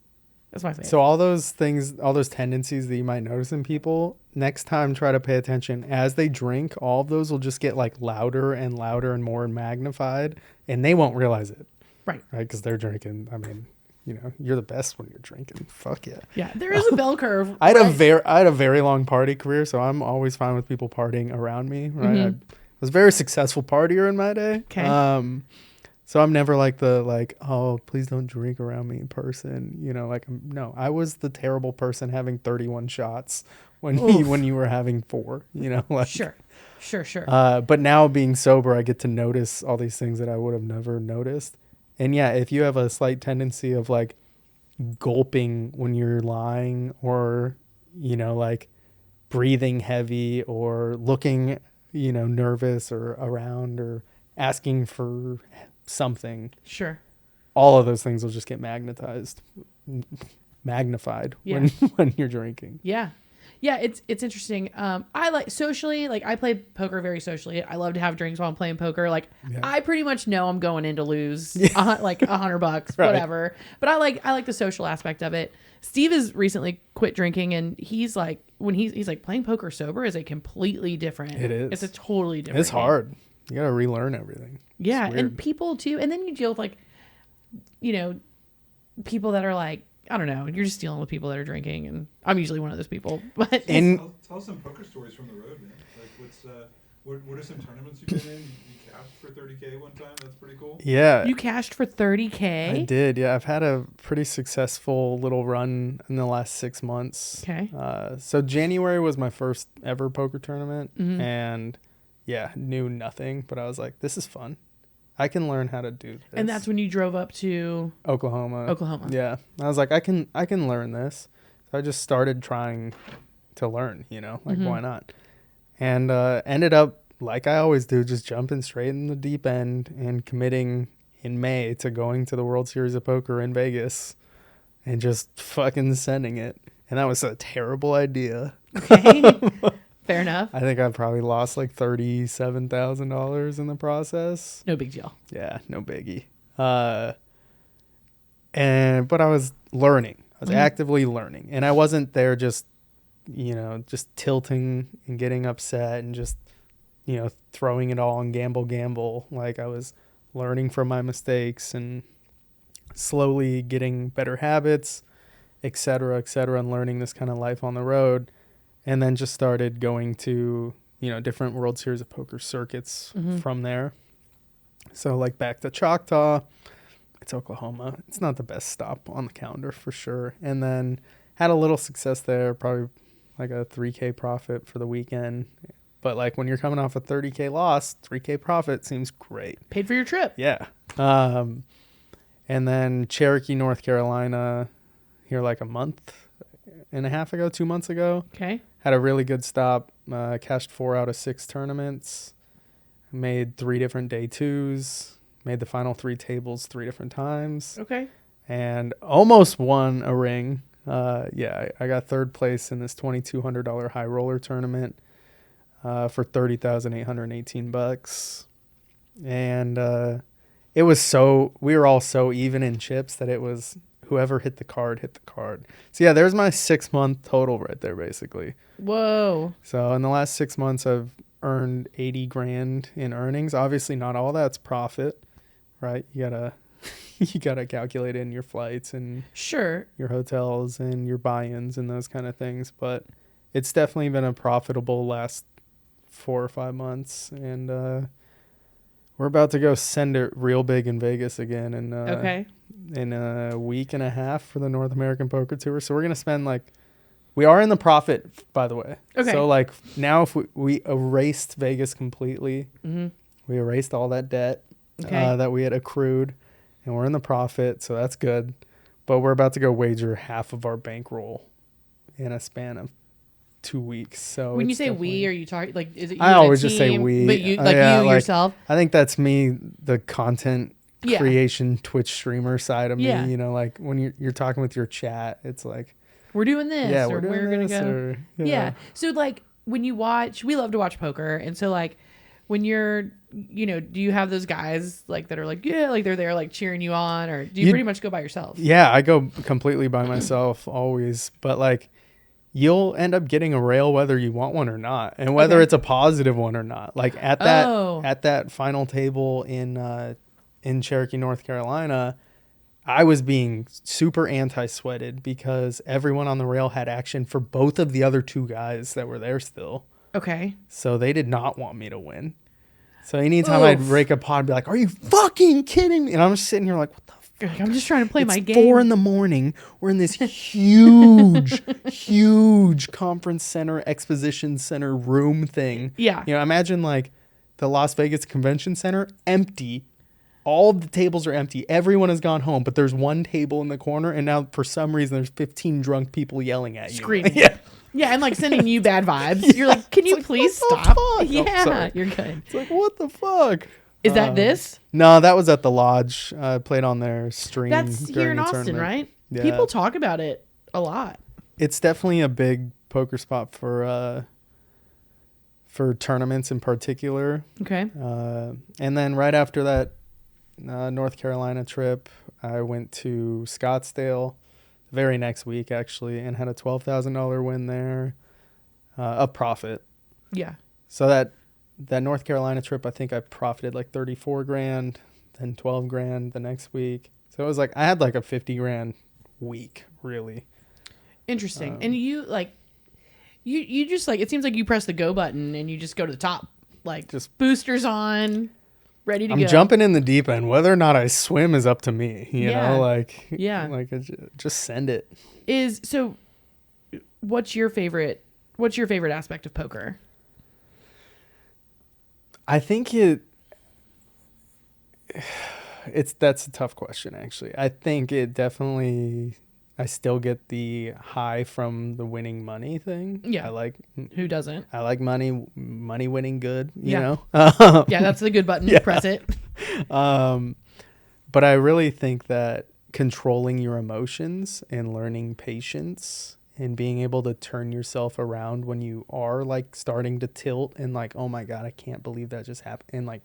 That's my favorite. So all those things, all those tendencies that you might notice in people, next time try to pay attention. As they drink, all of those will just get like louder and louder and more magnified, and they won't realize it. Right. Right? Because they're drinking. I mean, you know, you're the best when you're drinking. Fuck yeah. Yeah, there is a bell curve. I had a very long party career, so I'm always fine with people partying around me. Right. I was a very successful partier in my day. Okay. So I'm never like the oh, please don't drink around me person. You know, like no, I was the terrible person having 31 shots when you were having 4. You know, like Sure. But now being sober, I get to notice all these things that I would have never noticed. And yeah, if you have a slight tendency of like gulping when you're lying, or you know, like breathing heavy, or looking, you know, nervous or around, or asking for something, Sure. all of those things will just get magnified when you're drinking. Yeah. Yeah, it's interesting. I like socially, like I play poker very socially. I love to have drinks while I'm playing poker. Like I pretty much know I'm going in to lose like $100, Right. whatever. But I like the social aspect of it. Steve has recently quit drinking, and he's like, when he's like, playing poker sober is a completely different. It is. It's a totally different. It's game. hard. You got to relearn everything. Yeah, It's weird. and people too. And then you deal with like, you know, people that are like, I don't know, you're just dealing with people that are drinking, and I'm usually one of those people. But tell some poker stories from the road, man. Like, what are some tournaments you've been in? You cashed for $30K one time. That's pretty cool. Yeah, you cashed for $30K. I did. Yeah, I've had a pretty successful little run in the last 6 months. Okay. So January was my first ever poker tournament, and yeah, knew nothing, but I was like, this is fun. I can learn how to do this. And that's when you drove up to Oklahoma. Yeah. I was like, I can learn this. So I just started trying to learn, you know, like why not? And ended up, like I always do, just jumping straight in the deep end and committing in May to going to the World Series of Poker in Vegas and just fucking sending it. And that was a terrible idea. Okay. Fair enough. I think I probably lost like $37,000 in the process. No big deal. Yeah, no biggie. But I was learning. I was actively learning, and I wasn't there just, you know, just tilting and getting upset and just, you know, throwing it all on gamble. Like I was learning from my mistakes and slowly getting better habits, et cetera, and learning this kind of life on the road. And then just started going to, you know, different World Series of Poker circuits from there. So like back to Choctaw, it's Oklahoma. It's not the best stop on the calendar for sure. And then had a little success there, probably like a $3K profit for the weekend. But like when you're coming off a $30K loss, $3K profit seems great. Paid for your trip. Yeah. And then Cherokee, North Carolina, here like a month and a half ago, 2 months ago. Okay. Had a really good stop. Cashed 4 out of 6 tournaments. Made 3 different day 2s. Made the final 3 tables 3 different times. Okay. And almost won a ring. I got 3rd place in this $2,200 high roller tournament for $30,818. And it was we were all so even in chips that it was whoever hit the card. So yeah, there's my 6-month total right there, basically. Whoa. So in the last 6 months, I've earned $80,000 in earnings. Obviously, not all that's profit, right? You gotta calculate in your flights and Sure. your hotels and your buy-ins and those kind of things. But it's definitely been a profitable last 4 or 5 months, and we're about to go send it real big in Vegas again. And in a week and a half for the North American Poker Tour. So we're going to spend we are in the profit, by the way. Okay. So now if we erased Vegas completely, we erased all that debt that we had accrued, and we're in the profit. So that's good. But we're about to go wager half of our bankroll in a span of 2 weeks. So when you say we, are you talking is it you I and a always just say team, we. but you yourself? I think that's me, the content creation Twitch streamer side of me. You know, like when you're talking with your chat, it's like we're doing this, we're gonna go. or, So like when you watch, we love to watch poker, and so like when you're, do you have those guys like that are like, yeah, like they're there like cheering you on, or do you pretty much go by yourself? Yeah, I go completely by myself always, but like you'll end up getting a rail whether you want one or not, and whether it's a positive one or not. Like at that final table in Cherokee, North Carolina, I was being super anti-sweated because everyone on the rail had action for both of the other two guys that were there still. Okay. So they did not want me to win. So anytime I'd rake a pod, I'd be like, "Are you fucking kidding me?" And I'm just sitting here like, "What the fuck? I'm just trying to play my game." 4 a.m. We're in this huge, huge conference center, exposition center room thing. Yeah. Imagine like the Las Vegas Convention Center, empty. All of the tables are empty. Everyone has gone home, but there's one table in the corner, and now for some reason there's 15 drunk people yelling at you. Screaming. Yeah. Yeah, and like sending you bad vibes. You're like, "Can you please stop?" Yeah, you're good. It's like, what the fuck? Is that this? No, that was at the lodge. I played on their stream. That's here in Austin, tournament. right? Yeah. People talk about it a lot. It's definitely a big poker spot for tournaments in particular. Okay. And then right after that North Carolina trip, I went to Scottsdale the very next week, actually, and had a $12,000 win there, a profit. Yeah. So that North Carolina trip, I think I profited like 34 grand, then 12 grand the next week. So it was like, I had like a 50 grand week, really. Interesting. And you like, you just like, it seems like you press the go button and you just go to the top, like just boosters on, ready to go. I'm jumping in the deep end. Whether or not I swim is up to me, you know, like, like just send it. So what's your favorite aspect of poker? I think that's a tough question, actually. I think it definitely, I still get the high from the winning money thing. Yeah. Who doesn't? I like money winning good, you know? Yeah, that's the good button. Press it. But I really think that controlling your emotions and learning patience and being able to turn yourself around when you are like starting to tilt and like, oh my God, I can't believe that just happened. And like,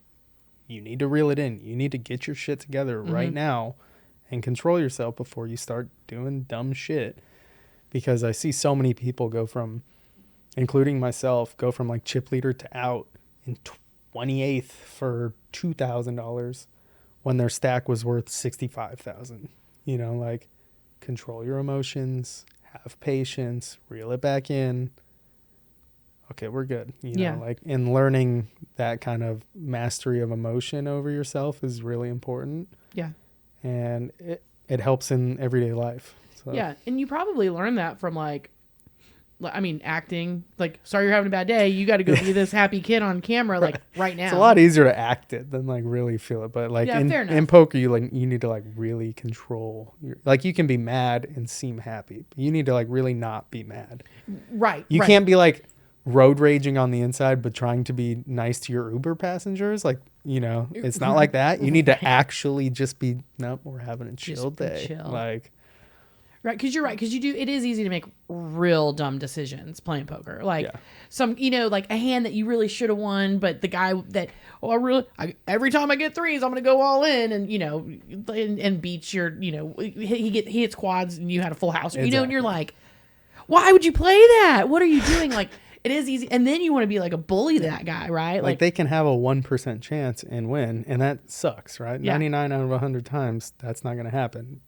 you need to reel it in. You need to get your shit together right now and control yourself before you start doing dumb shit. Because I see so many people go from, including myself, go from like chip leader to out in 28th for $2,000 when their stack was worth $65,000. You know, like, control your emotions, have patience, reel it back in. Okay, we're good. You know, like, and learning that kind of mastery of emotion over yourself is really important. Yeah. And it helps in everyday life. So. Yeah. And you probably learned that from acting. Like, sorry you're having a bad day. You got to go be this happy kid on camera, like right now. It's a lot easier to act it than like really feel it. But like in poker, you need to like really control like you can be mad and seem happy. But you need to like really not be mad. Right. You can't be like road raging on the inside, but trying to be nice to your Uber passengers. Like, you know, it's not like that. You need to actually just be, nope, we're having a chill day. Chill. Like, right. Cause you're right. Cause it is easy to make real dumb decisions playing poker. Like some, you know, like a hand that you really should have won, but the guy that, every time I get threes, I'm going to go all in and, you know, and beats your, you know, he hits quads and you had a full house, you know, and you're like, why would you play that? What are you doing? Like, it is easy. And then you want to be like a bully to that guy, right? Like they can have a 1% chance and win. And that sucks, right? Yeah. 99 out of 100 times, that's not going to happen.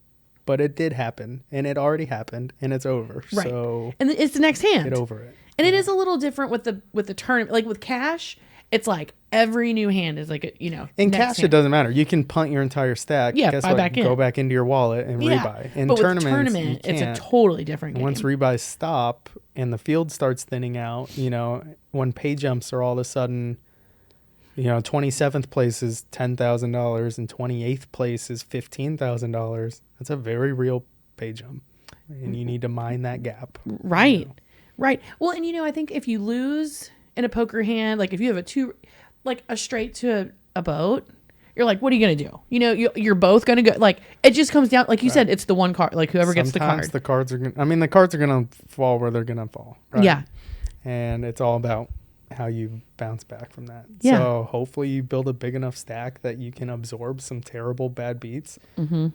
But it did happen. And it already happened. And it's over. Right. So and it's the next hand. Get over it. And it is a little different with the tournament. Like with cash, it's like every new hand is like, you know. In cash, hand. It doesn't matter. You can punt your entire stack. Yeah, buy back in. Go back into your wallet and rebuy. In but tournament, it's a totally different game. Once rebuys stop and the field starts thinning out, you know, when pay jumps are all of a sudden, you know, 27th place is $10,000 and 28th place is $15,000. That's a very real pay jump. And you need to mind that gap. Right. You know? Right. Well, and you know, I think if you lose in a poker hand, like if you have a straight to a boat, you're like, what are you going to do? You know, you're both going to go, like, it just comes down, like you said, it's the one card, like whoever gets the card. Sometimes the cards are going to fall where they're going to fall. Right? Yeah. And it's all about how you bounce back from that. Yeah. So hopefully you build a big enough stack that you can absorb some terrible bad beats. Mm-hmm.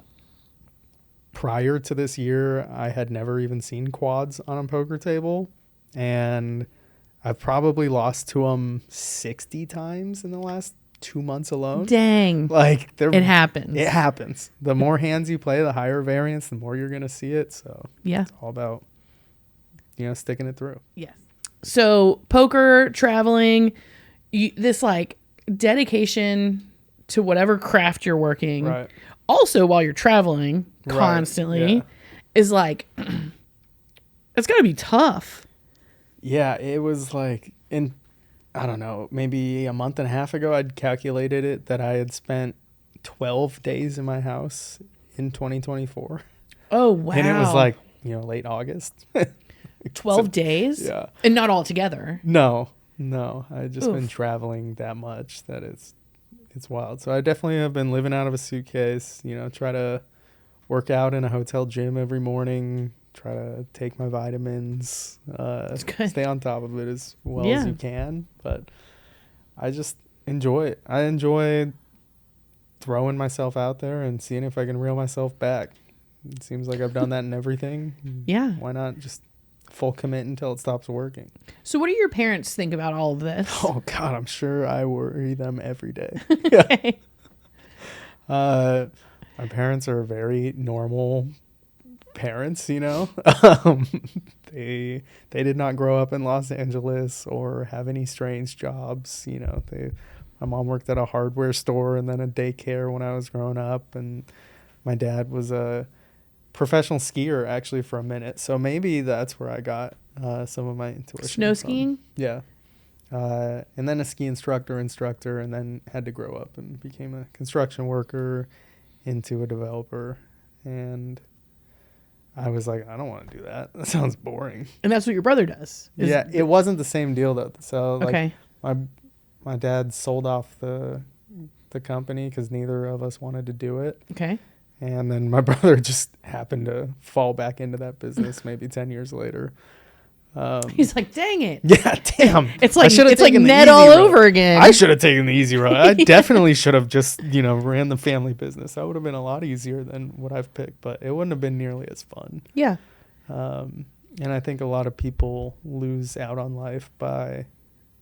Prior to this year, I had never even seen quads on a poker table, and I've probably lost to them 60 times in the last 2 months alone. Dang. Like It happens. It happens. The more hands you play, the higher variance, the more you're going to see it. So Yeah. it's all about, sticking it through. Yes. So poker, traveling, this like dedication to whatever craft you're working. Right. Also, while you're traveling constantly, is like, it's got to be tough. Yeah, it was like, I don't know, maybe a month and a half ago, I'd calculated it that I had spent 12 days in my house in 2024. Oh, wow. And it was like, late August. 12 days? Yeah. And not all together. No. I've just been Oof. traveling that much that it's wild. So I definitely have been living out of a suitcase, try to work out in a hotel gym every morning, try to take my vitamins, stay on top of it as well as you can. But I just enjoy it. I enjoy throwing myself out there and seeing if I can reel myself back. It seems like I've done that in everything. Yeah. Why not just full commit until it stops working? So what do your parents think about all of this? Oh, God, I'm sure I worry them every day. Okay. My parents are very normal parents, They did not grow up in Los Angeles or have any strange jobs. My mom worked at a hardware store and then a daycare when I was growing up, and my dad was a professional skier actually for a minute. So maybe that's where I got some of my intuition. Snow skiing? Yeah. And then a ski instructor, and then had to grow up and became a construction worker, into a developer. And I was like, I don't want to do that. That sounds boring. And that's what your brother does. Yeah, it wasn't the same deal though. So Okay. my dad sold off the company because neither of us wanted to do it. Okay. And then my brother just happened to fall back into that business maybe 10 years later. He's like, dang it. Yeah, damn. It's like taken the Ned easy all road. over again. I should have taken the easy road. I definitely should have just, ran the family business. That would have been a lot easier than what I've picked, but it wouldn't have been nearly as fun. Yeah. And I think a lot of people lose out on life by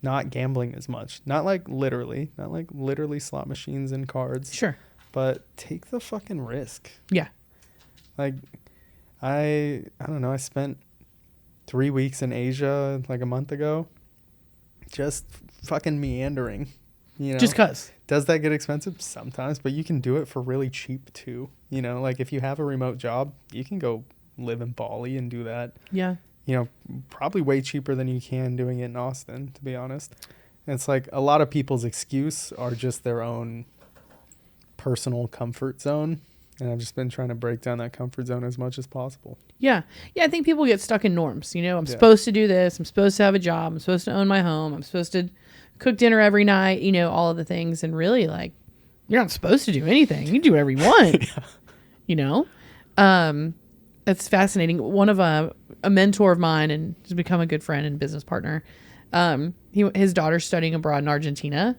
not gambling as much. Not like literally slot machines and cards. Sure. But take the fucking risk. Yeah. Like, I don't know. I spent 3 weeks in Asia like a month ago, just fucking meandering. Just cause. Does that get expensive? Sometimes, but you can do it for really cheap too. Like if you have a remote job, you can go live in Bali and do that. Yeah. Probably way cheaper than you can doing it in Austin, to be honest. And it's like a lot of people's excuse are just their own personal comfort zone. And I've just been trying to break down that comfort zone as much as possible. Yeah. Yeah. I think people get stuck in norms. I'm supposed to do this. I'm supposed to have a job. I'm supposed to own my home. I'm supposed to cook dinner every night, all of the things. And really, like, you're not supposed to do anything. You can do whatever you want, That's fascinating. One of a mentor of mine, and has become a good friend and business partner. His daughter's studying abroad in Argentina.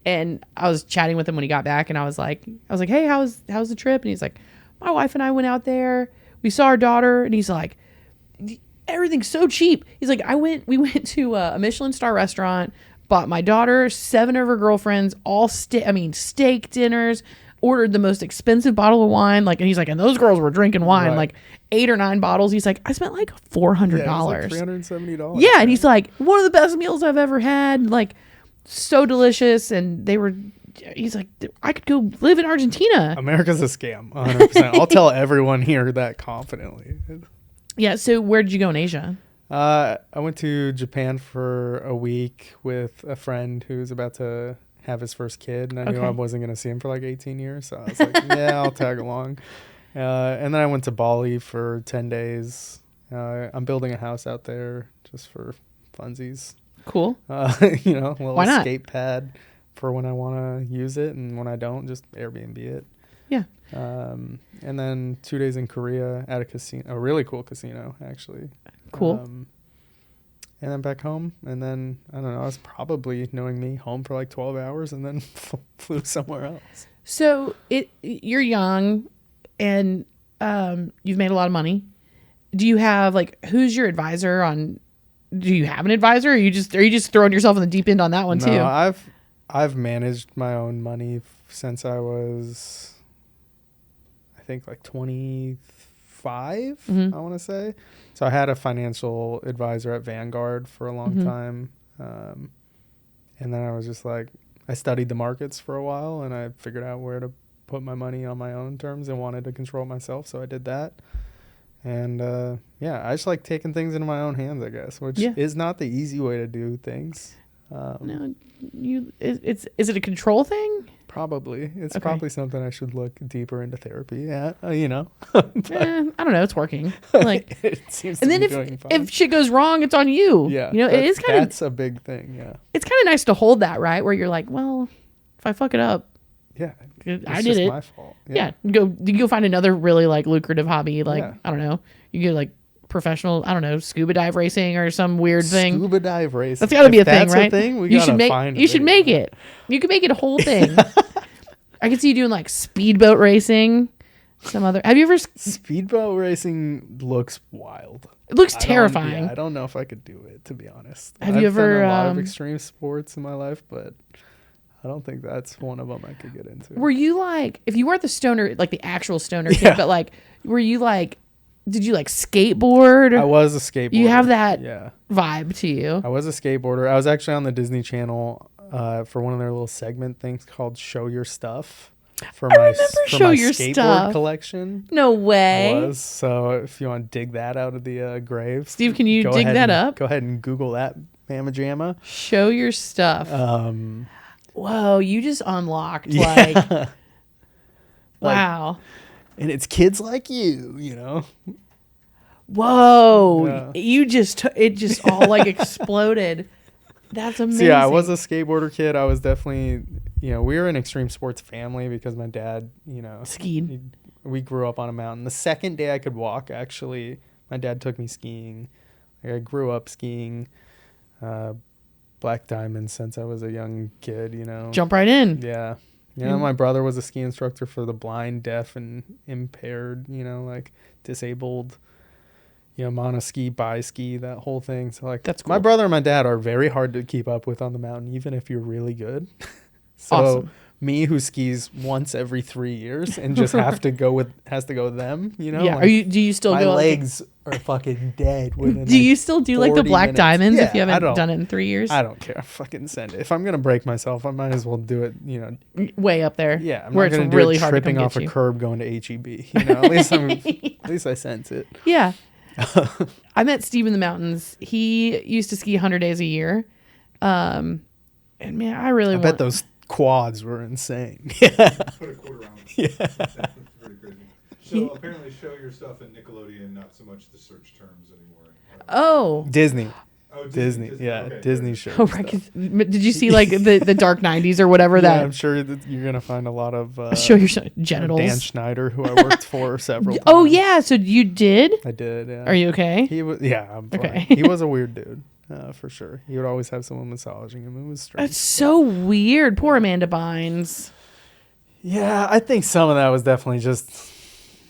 And I was chatting with him when he got back, and I was like, hey, how's the trip? And he's like, my wife and I went out there. We saw our daughter, and he's like, everything's so cheap. He's like, we went to a Michelin star restaurant, bought my daughter 7 of her girlfriends, all steak dinners, ordered the most expensive bottle of wine. Like, and he's like, and those girls were drinking wine, like 8 or 9 bottles. He's like, I spent like $400. Yeah, like $370. Yeah. And he's like, one of the best meals I've ever had. Like, so delicious. And he's like, I could go live in Argentina. America's a scam, 100%. I'll tell everyone here that confidently. Yeah. So where did you go in Asia? I went to Japan for a week with a friend who's about to have his first kid, and I knew I wasn't going to see him for like 18 years. So I was like, yeah, I'll tag along. And then I went to Bali for 10 days. I'm building a house out there just for funsies. Cool. A little Why not? escape pad for when I want to use it, and when I don't, just Airbnb it. Yeah. And then 2 days in Korea at a casino, a really cool casino, actually. Cool. and then back home. And then, I don't know, I was probably, knowing me, home for like 12 hours and then flew somewhere else. So you're young and you've made a lot of money. Do you have like, who's your advisor on, do you have an advisor? Or are you just throwing yourself in the deep end on that one too? No, I've managed my own money since I was, I think like 25, I want to say. So I had a financial advisor at Vanguard for a long time. And then I was just like, I studied the markets for a while and I figured out where to put my money on my own terms and wanted to control myself. So I did that. And I just like taking things into my own hands, I guess, which is not the easy way to do things. No, is it a control thing? Probably. It's Okay. probably something I should look deeper into therapy at, I don't know. It's working. Like, it seems and to then be doing fine. if shit goes wrong, it's on you. Yeah. It is kind of, That's a big thing, yeah. it's kind of nice to hold that, right? Where you're like, well, if I fuck it up, Yeah. I It's did just it. my fault. Yeah. You go find another really like lucrative hobby. Like, Yeah. I don't know. You get like professional, I don't know, scuba dive racing or some weird thing. Scuba dive racing. That's got to be a thing, That's right? a thing, we you gotta should make find a you should video. make it. You can make it a whole thing. I can see you doing like speedboat racing. Some other. Have you ever? Speedboat racing looks wild. It looks I don't- terrifying. I don't know if I could do it, to be honest. Have I've you ever, done a lot of extreme sports in my life, but I don't think that's one of them I could get into. Were you like, if you weren't the stoner, like the actual stoner Yeah. kid, but like, were you like, did you like skateboard? I was a skateboarder. You have that Yeah. vibe to you. I was a skateboarder. I was actually on the Disney Channel for one of their little segment things called Show Your Stuff. For remember for Show my Your skateboard Stuff. collection. No I way. was. So if you want to dig that out of the grave. Steve, can you go dig ahead that and- up? Go ahead and Google that, Mamma Jamma. Show your stuff. Whoa, you just unlocked like, Yeah. wow. And it's kids like you know. Whoa, Yeah. you just, it just all like exploded. That's amazing. So yeah, I was a skateboarder kid. I was definitely, we were an extreme sports family because my dad, Skied. we grew up on a mountain. The second day I could walk, actually, my dad took me skiing. Like, I grew up skiing Black Diamond since I was a young kid, Jump right in. Yeah. My brother was a ski instructor for the blind, deaf, and impaired, like disabled, monoski, bi-ski, that whole thing. So like, That's my cool. brother and my dad are very hard to keep up with on the mountain, even if you're really good. So Awesome. me, who skis once every 3 years and just has to go with them, Yeah. like, Do you still my go? legs are fucking dead. Within Do you still do like the 40 Black minutes. Diamonds if you Yeah, I haven't don't- done it in 3 years? I don't care. Fucking send it. If I'm gonna break myself, I might as well do it. Way up there. Yeah, I'm where not it's gonna do really it hard to tripping come off get a you. curb going to HEB. At least I sense it. Yeah. I met Steve in the mountains. He used to ski 100 days a year. And man, I really I want bet those quads were insane. Put a quarter on it. That's pretty crazy. So apparently Show Your Stuff in Nickelodeon, not so much the search terms anymore. Oh. Disney. Oh, Disney. Yeah, Okay, Disney good. show. Oh, right. 'Cause- Did you see like the dark 90s or whatever Yeah, I'm that sure that you're gonna find a lot of show your genitals? Dan Schneider, who I worked for several times. Oh yeah, so you did? I did. Yeah. Are you okay? He was. Yeah, I'm fine. Okay. He was a weird dude, for sure. He would always have someone massaging him. It was strange. That's so weird. Poor Amanda Bynes. Yeah, I think some of that was definitely just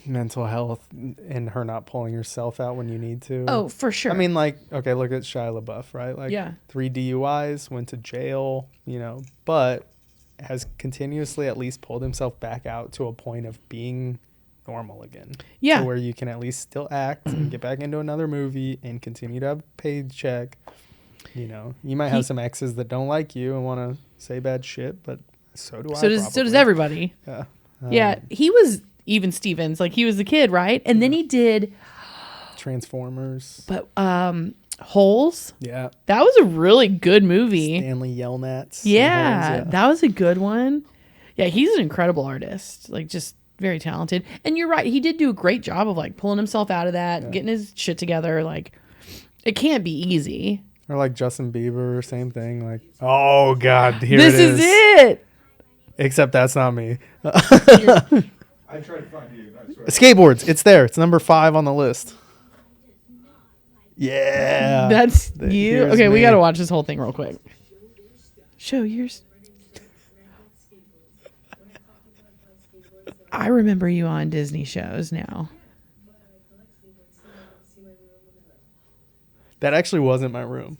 mental health and her not pulling herself out when you need to. Oh, for sure. I mean, like, okay, look at Shia LaBeouf, right? Like, Yeah. 3 DUIs, went to jail, but has continuously at least pulled himself back out to a point of being normal again. Yeah. To where you can at least still act and get back into another movie and continue to have a paycheck. You might have some exes that don't like you and want to say bad shit, but so do I. so does probably. everybody. Yeah. Yeah, he was even Stevens, like he was the kid, right? And then he did Transformers. but Holes. Yeah. That was a really good movie. Stanley Yelnats. Yeah, that was a good one. Yeah, he's an incredible artist. Like just very talented. And you're right, he did do a great job of like pulling himself out of that, getting his shit together. Like it can't be easy. Or like Justin Bieber, same thing. Like, oh God, here This it is. is it. Except that's not me. I tried to find you. I swear. Skateboards. It's there. It's number 5 on the list. Yeah. That's Th- you. here's Okay, we me. got to watch this whole thing real quick. Show yours. I remember you on Disney shows now. That actually wasn't my room.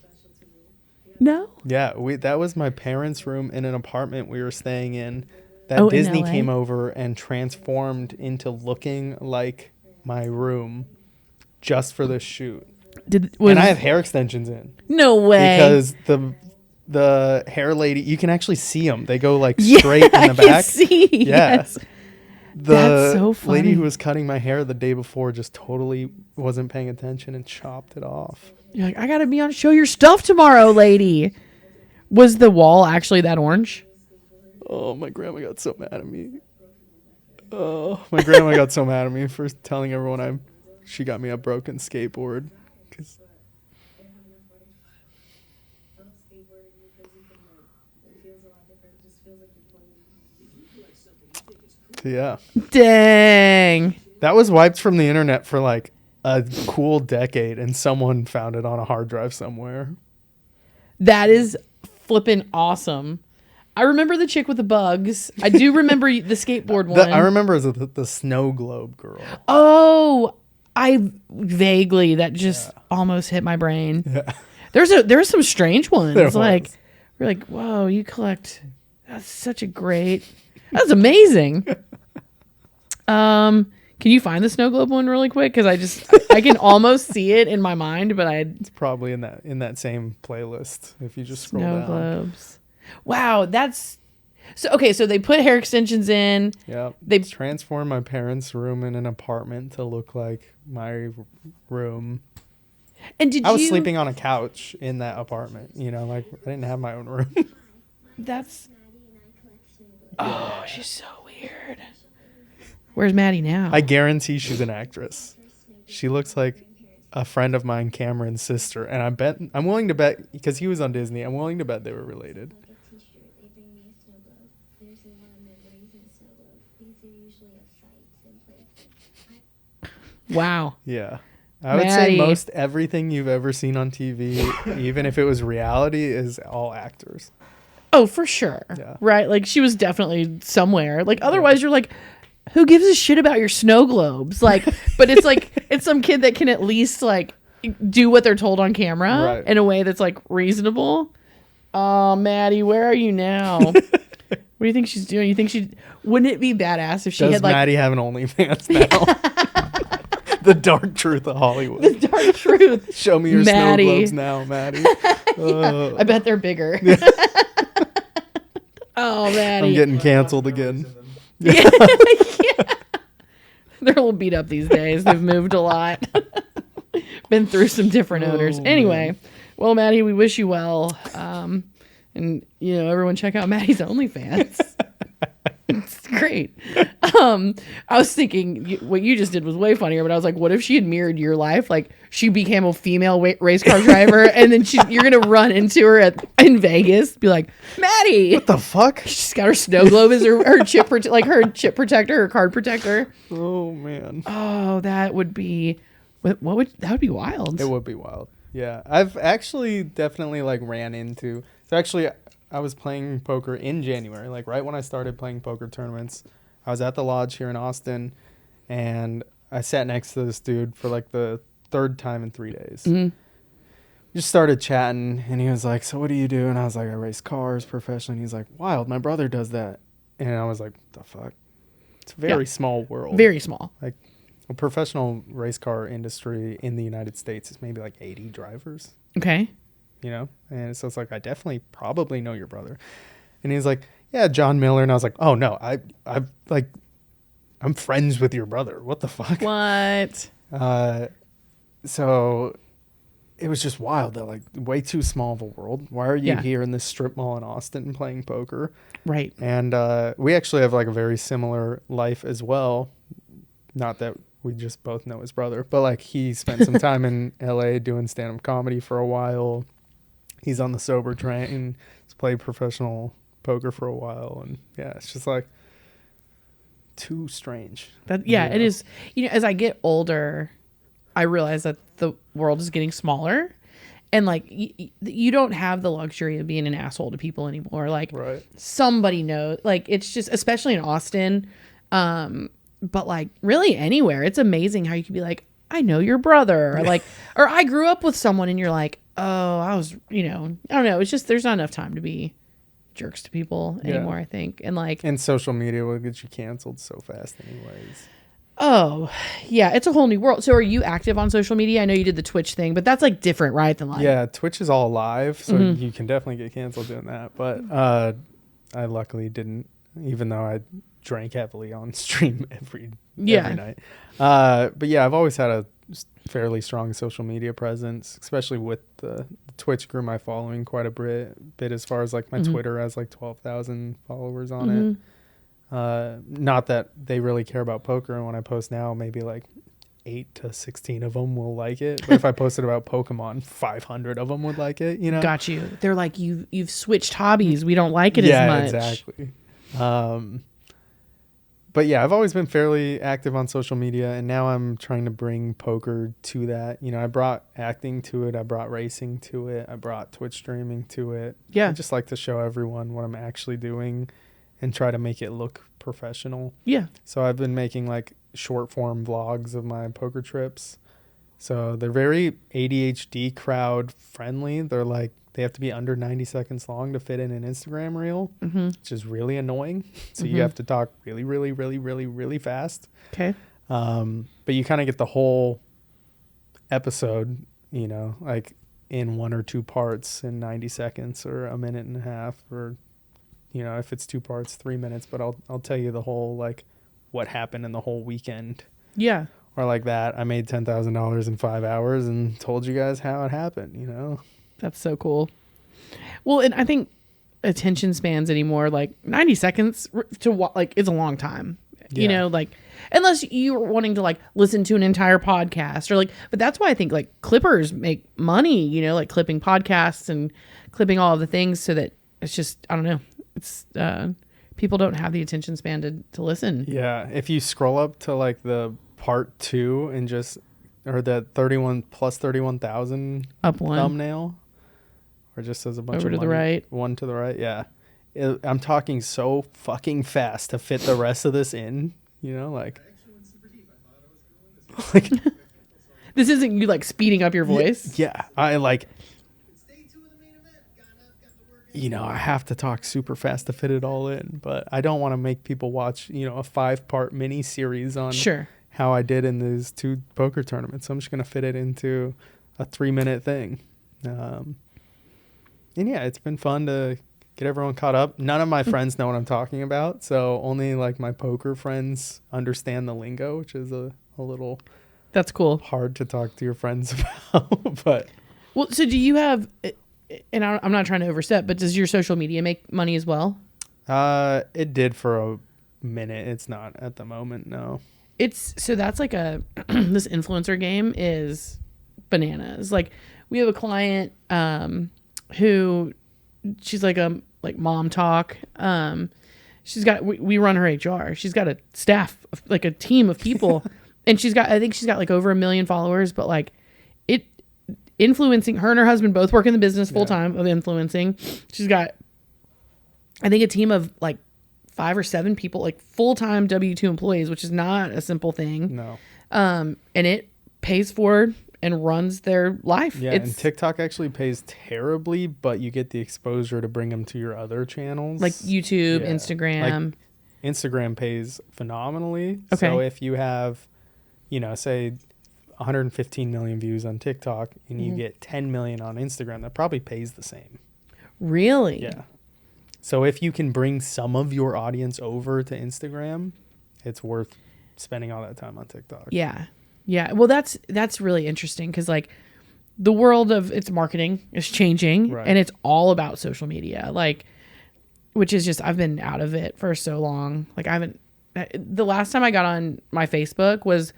No? Yeah, that was my parents' room in an apartment we were staying in that Oh, in Disney LA? came over and transformed into looking like my room just for this shoot. And I have hair extensions in no way. because the hair lady, you can actually see them. They go like Yeah, straight in the I can back. see. Yeah. Yes. The That's so lady funny. who was cutting my hair the day before just totally wasn't paying attention and chopped it off. You're like, I got to be on Show Your Stuff tomorrow, lady. Was the wall actually that orange? Oh, my grandma got so mad at me. Oh, my grandma got so mad at me for telling everyone she got me a broken skateboard. 'Cause- yeah. Dang. That was wiped from the internet for like a cool decade, and someone found it on a hard drive somewhere. That is flipping awesome. I remember the chick with the bugs. I do remember the skateboard one. I remember as the snow globe girl. Oh, I vaguely, that just almost hit my brain. Yeah. There's some strange ones. There was. Like, we're like, whoa, you collect. That's such a great. That's amazing. Can you find the snow globe one really quick? Because I can almost see it in my mind, but It's probably in that same playlist if you just scroll snow down. globes. Wow, that's so okay. So they put hair extensions in. Yeah. They transformed my parents' room in an apartment to look like my room. and did I was you? sleeping on a couch in that apartment. Like I didn't have my own room. That's. Oh, she's so weird. Where's Maddie now? I guarantee she's an actress. She looks like a friend of mine, Cameron's sister, and I'm willing to bet because he was on Disney. I'm willing to bet they were related. Wow. Yeah. I would Maddie. say most everything you've ever seen on TV, even if it was reality, is all actors. Oh, for sure. Yeah. Right. Like she was definitely somewhere. Like otherwise you're like, who gives a shit about your snow globes? Like, but it's like, it's some kid that can at least like do what they're told on camera Right. in a way that's like reasonable. Oh, Maddie, where are you now? What do you think she's doing? You think wouldn't it be badass if she Does had like Maddie have an OnlyFans now? The dark truth of Hollywood. the dark truth? Show me your Maddie. snow globes now, Maddie. I bet they're bigger. Oh, Maddie. I'm getting canceled again. Yeah. They're a little beat up these days. They've moved a lot. Been through some different owners. Anyway, well, Maddie, we wish you well. And everyone check out Maddie's OnlyFans. It's great. I was thinking what you just did was way funnier, but I was like, what if she had mirrored your life? Like she became a female race car driver, and then you're gonna run into her in Vegas, be like, Maddie. What the fuck? She's got her snow globe as her chip, her chip protector, her card protector. Oh man. Oh, that would be, that would be wild. It would be wild. Yeah. I've actually definitely like ran into. So actually, I was playing poker in January, like right when I started playing poker tournaments. I was at the lodge here in Austin, and I sat next to this dude for like the third time in 3 days. Mm-hmm. Just started chatting, and he was like, "So what do you do?" And I was like, "I race cars professionally." And he's like, "Wild, my brother does that." And I was like, "The fuck?" It's a very small world. Very small. Like a professional race car industry in the United States is maybe like 80 drivers. Okay. And so it's like, I definitely probably know your brother. And he's like, yeah, John Miller. And I was like, oh no, I'm friends with your brother. What the fuck? What? So it was just wild that like way too small of a world. Why are you here in this strip mall in Austin playing poker? Right. And we actually have like a very similar life as well. Not that we just both know his brother, but like he spent some time in LA doing stand-up comedy for a while. He's on the sober train. He's played professional poker for a while. And yeah, it's just like too strange. It is. As I get older, I realize that the world is getting smaller, and like you don't have the luxury of being an asshole to people anymore. Like Right. somebody knows, like it's just, especially in Austin, but like really anywhere, it's amazing how you can be like, I know your brother, or like, or I grew up with someone, and you're like, oh, I was, I don't know. It's just, there's not enough time to be jerks to people anymore, I think. And like, And social media will get you canceled so fast anyways. oh yeah, it's a whole new world. So are you active on social media? I know you did the Twitch thing, but that's like different, right? Than like, Yeah, Twitch is all live, so you can definitely get canceled doing that. But I luckily didn't, even though I drank heavily on stream every night. But yeah, I've always had a fairly strong social media presence, especially with the Twitch grew my following quite a bit as far as like my Twitter has like 12,000 followers on it. Not that they really care about poker, and when I post now, maybe like 8 to 16 of them will like it. But if I posted about Pokemon, 500 of them would like it. Got you. They're like, you've switched hobbies. We don't like it as much. Yeah, exactly. But yeah, I've always been fairly active on social media, and now I'm trying to bring poker to that. I brought acting to it. I brought racing to it. I brought Twitch streaming to it. Yeah. I just like to show everyone what I'm actually doing and try to make it look professional. Yeah. So I've been making like short form vlogs of my poker trips. So they're very ADHD crowd friendly. They're like, they have to be under 90 seconds long to fit in an Instagram reel, which is really annoying. So you have to talk really, really, really, really, really fast. Okay. But you kind of get the whole episode, like in 1 or 2 parts in 90 seconds or a minute and a half, or, if it's 2 parts, 3 minutes, but I'll tell you the whole, like what happened in the whole weekend. Yeah. Or like that. I made $10,000 in 5 hours and told you guys how it happened, That's so cool. Well, and I think attention spans anymore, like 90 seconds to like, it's a long time, like unless you're wanting to like listen to an entire podcast or like, but that's why I think like clippers make money, like clipping podcasts and clipping all of the things, so that it's just, I don't know. It's, people don't have the attention span to listen. Yeah. If you scroll up to like the part 2 and just, or the 31,000 up one thumbnail, or just as a bunch over of to money, the right, one to the right. Yeah. I'm talking so fucking fast to fit the rest of this in, like, like this isn't you like speeding up your voice. Yeah. I like, I have to talk super fast to fit it all in, but I don't want to make people watch, a 5-part mini series on how I did in these 2 poker tournaments. So I'm just going to fit it into a 3-minute thing. And yeah, it's been fun to get everyone caught up. None of my friends know what I'm talking about, so only like my poker friends understand the lingo, which is a little that's cool, hard to talk to your friends about. But well, so do you have, and I'm not trying to overstep, but does your social media make money as well? It did for a minute. It's not at the moment, no. It's, so that's like a this influencer game is bananas. Like we have a client who, she's like a mom talk. She's got, we run her HR. She's got a staff, like a team of people, and I think she's got like over 1 million followers, but like it influencing, her and her husband both work in the business full time of influencing. She's got, I think, a team of like 5 or 7 people, like full-time W-2 employees, which is not a simple thing. No. And it pays for and runs their life. Yeah, and TikTok actually pays terribly, but you get the exposure to bring them to your other channels. Like YouTube, Instagram. Like Instagram pays phenomenally. Okay. So if you have, say 115 million views on TikTok and you get 10 million on Instagram, that probably pays the same. Really? Yeah. So if you can bring some of your audience over to Instagram, it's worth spending all that time on TikTok. Yeah. Yeah. Well, that's really interesting, because like the world of its marketing is changing, and it's all about social media, like, which is just, I've been out of it for so long. Like the last time I got on my Facebook was,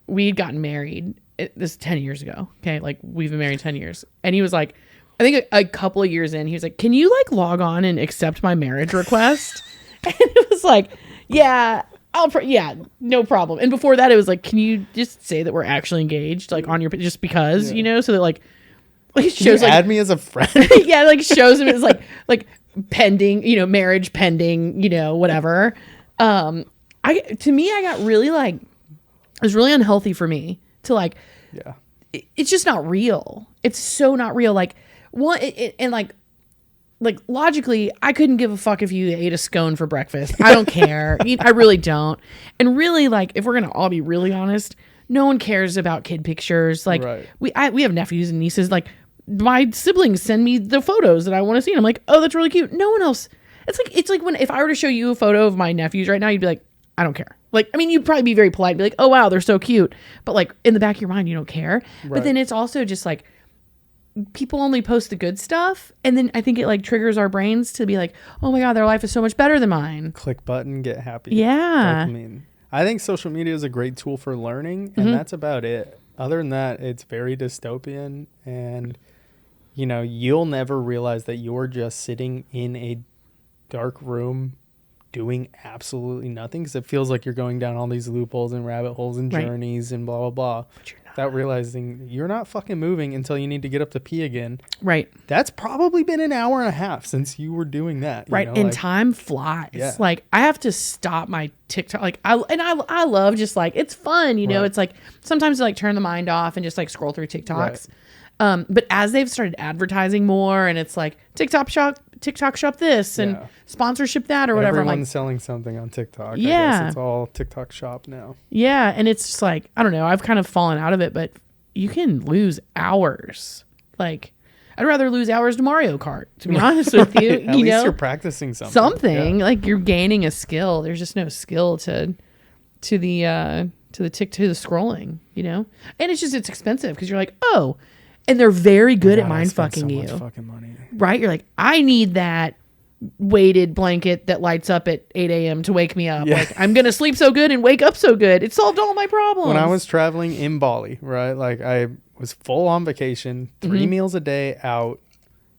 we'd gotten married. This is 10 years ago. Okay. Like we've been married 10 years. And he was like, I think a couple of years in, he was like, can you like log on and accept my marriage request? And it was like, yeah, Yeah, no problem. And before that, it was like, can you just say that we're actually engaged, like on your, just because, so that like it Can you shows like add me as a friend? yeah, like shows him as like pending, marriage pending, whatever. I got really like, it was really unhealthy for me to like, Yeah. it's just not real. It's so not real. Like and like logically, I couldn't give a fuck if you ate a scone for breakfast. I don't care. I really don't. And really, like, if we're gonna all be really honest, no one cares about kid pictures. Like, Right. we have nephews and nieces. Like, my siblings send me the photos that I want to see, and I'm like, oh, that's really cute. No one else. It's like when if I were to show you a photo of my nephews right now, you'd be like, I don't care. Like, I mean, you'd probably be very polite and be like, oh wow, they're so cute. But like in the back of your mind, you don't care. Right. But then it's also just like, people only post the good stuff, and then I think it like triggers our brains to be like, oh my god, their life is so much better than mine. Click button, get happy. Yeah. Dopamine. I think social media is a great tool for learning, and that's about it. Other than that, it's very dystopian, and you'll never realize that you're just sitting in a dark room doing absolutely nothing, because it feels like you're going down all these loopholes and rabbit holes and journeys and blah blah blah, without realizing you're not fucking moving until you need to get up to pee again. Right. That's probably been an hour and a half since you were doing that. Right. And time flies. Yeah. Like, I have to stop my TikTok. Like, I love just like, it's fun, Right. It's like sometimes I like turn the mind off and just like scroll through TikToks. But as they've started advertising more, and it's like TikTok shop this and sponsorship that or whatever. Everyone's I'm like, selling something on TikTok. Yeah. I guess it's all TikTok shop now. yeah. And it's just like, I don't know. I've kind of fallen out of it, but you can lose hours. Like, I'd rather lose hours to Mario Kart, to be honest with you. At least you're practicing something. Something. Yeah. Like, you're gaining a skill. There's just no skill to the scrolling, And it's expensive because you're like, oh, and they're very good at mind fucking you. Much fucking money. Right? You're like, I need that weighted blanket that lights up at 8 a.m. to wake me up. Yeah. Like, I'm going to sleep so good and wake up so good. It solved all my problems. When I was traveling in Bali, right? Like, I was full on vacation, 3 meals a day out,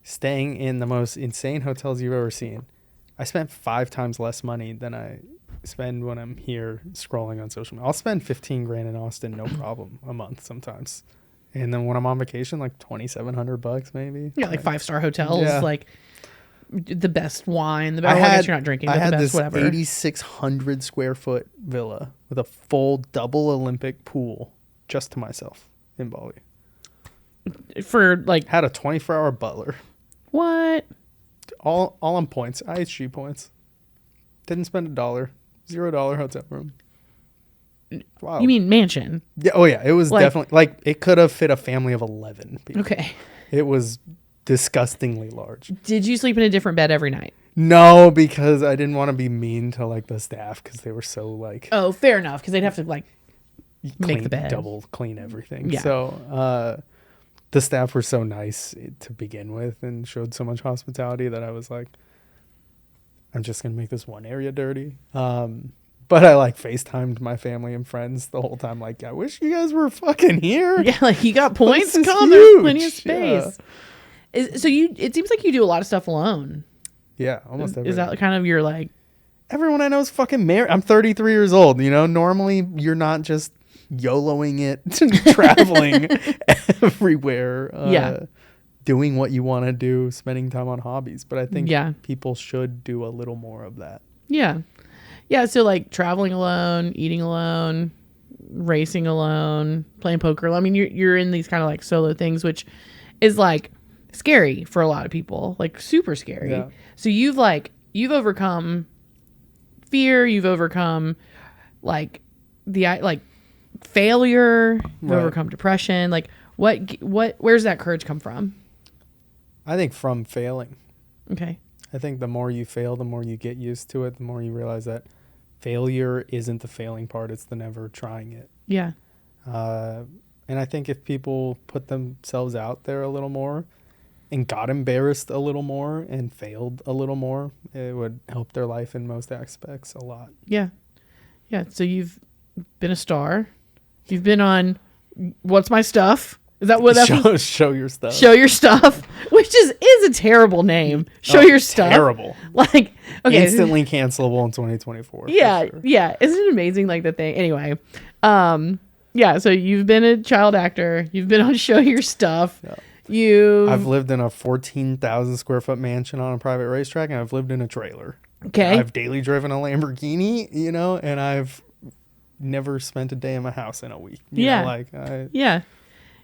staying in the most insane hotels you've ever seen. I spent 5 times less money than I spend when I'm here scrolling on social media. I'll spend 15 grand in Austin, no problem, a month sometimes. And then when I'm on vacation, like $2,700 maybe. Yeah, like 5-star hotels, Yeah. like the best wine, the best. I guess you're not drinking, but I had the best this whatever. 8,600 square foot villa with a full double Olympic pool just to myself in Bali. For like Had a 24-hour butler. what? All on points. IHG points. Didn't spend $1. $0 hotel room. Wow. You mean mansion? Yeah. Oh yeah. It was Like- definitely like it could have fit a family of 11 people. Okay. It was disgustingly large. Did you sleep in a different bed every night? No, because I didn't want to be mean to like the staff because they were so like Oh, fair enough, because they'd have to like clean, the bed. double clean everything. Yeah. So the staff were so nice to begin with and showed so much hospitality that I was like, I'm just gonna make this one area dirty. But I like FaceTimed my family and friends the whole time. Like, I wish you guys were fucking here. Yeah, like you got points. This is Come, there's huge. plenty of space. So it seems like you do a lot of stuff alone. Yeah, almost everyone. Is that kind of your like? Everyone I know is fucking married. I'm 33 years old. Normally you're not just YOLOing it, traveling everywhere. Doing what you want to do, spending time on hobbies. But I think people should do a little more of that. Yeah. Yeah, so like traveling alone, eating alone, racing alone, playing poker. I mean, you're in these kind of like solo things, which is like scary for a lot of people, like super scary. Yeah. So you've overcome fear, you've overcome like failure, you've Right. overcome depression. Like where's that courage come from? I think from failing. Okay. I think the more you fail, the more you get used to it, the more you realize that failure isn't the failing part, it's the never trying it. Yeah. And I think if people put themselves out there a little more and got embarrassed a little more and failed a little more, it would help their life in most aspects a lot. Yeah. Yeah. So you've been a star. You've been on What's My Stuff? Is that what that's Show your stuff. Show Your Stuff, which just is a terrible name. Show your stuff. Terrible. Like, okay. Instantly cancelable in 2024. Yeah. Sure. Yeah. Isn't it amazing? Like the thing. Anyway. Yeah. So you've been a child actor. You've been on Show Your Stuff. Yeah. I've lived in a 14,000 square foot mansion on a private racetrack, and I've lived in a trailer. Okay. I've daily driven a Lamborghini, and I've never spent a day in my house in a week. You know, yeah.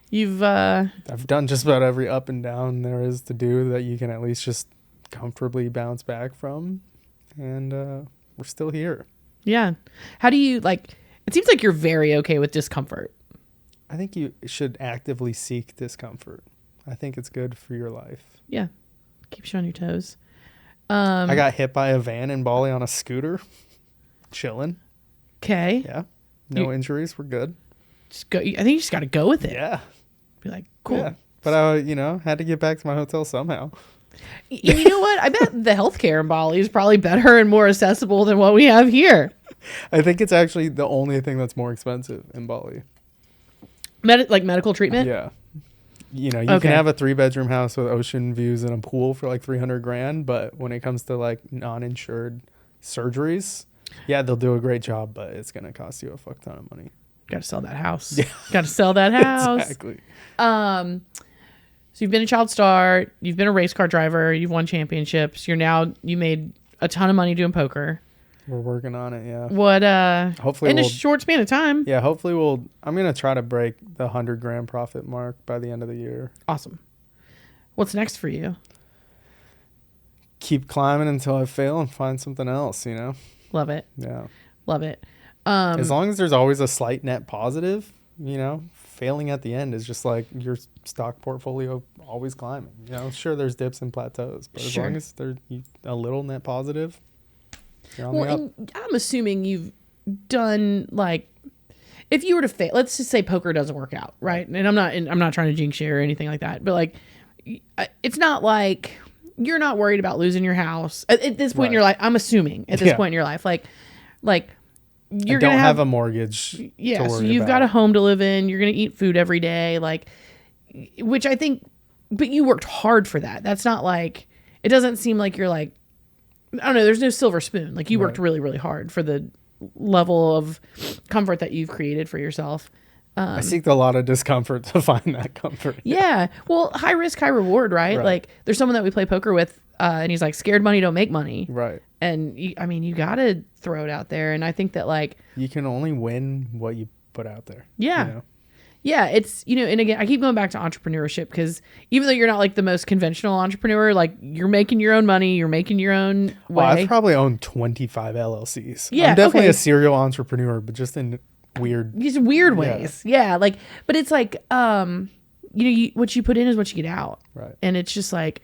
You've I've done just about every up and down there is to do that you can at least just comfortably bounce back from, and we're still here. Yeah. How do you like? It seems like you're very okay with discomfort. I think you should actively seek discomfort. I think it's good for your life. Yeah. Keeps you on your toes. I got hit by a van in Bali on a scooter, chilling. Okay. Yeah. No injuries. We're good. Just go. I think you just got to go with it. Yeah. Be like, cool. Yeah. But I, had to get back to my hotel somehow. You know what? I bet the healthcare in Bali is probably better and more accessible than what we have here. I think it's actually the only thing that's more expensive in Bali. Like medical treatment? Yeah. You can have a 3-bedroom house with ocean views and a pool for like $300,000, but when it comes to like non-insured surgeries, yeah, they'll do a great job, but it's going to cost you a fuck ton of money. Got to sell that house. Yeah. Got to sell that house. Exactly. So you've been a child star, you've been a race car driver, you've won championships. You made a ton of money doing poker. We're working on it, yeah. What hopefully in a short span of time. Yeah, hopefully I'm going to try to break the $100,000 profit mark by the end of the year. Awesome. What's next for you? Keep climbing until I fail and find something else, Love it. Yeah. Love it. As long as there's always a slight net positive, failing at the end is just like your stock portfolio always climbing. Sure, there's dips and plateaus, but as long as there's a little net positive, you're on the up. And I'm assuming you've done like, if you were to fail, let's just say poker doesn't work out, right? And I'm not trying to jinx you or anything like that, but like, it's not like you're not worried about losing your house at this point in your life. I'm assuming at this point in your life, like you're gonna have a mortgage. Yeah, so you've got a home to live in. You're gonna eat food every day, which I think. But you worked hard for that. That's not like, it doesn't seem like you're like, I don't know. There's no silver spoon. Like you worked really, really hard for the level of comfort that you've created for yourself. I seek a lot of discomfort to find that comfort. Yeah. Well, high risk, high reward, right? Like there's someone that we play poker with, and he's like, scared money don't make money. Right. And you got to throw it out there. And I think that like, you can only win what you put out there. Yeah. Yeah. It's, and again, I keep going back to entrepreneurship because even though you're not like the most conventional entrepreneur, like you're making your own money, you're making your own way. Well, I've probably owned 25 LLCs. Yeah. I'm definitely a serial entrepreneur, but just in these weird ways. Yeah. Like, but it's like, what you put in is what you get out. Right. And it's just like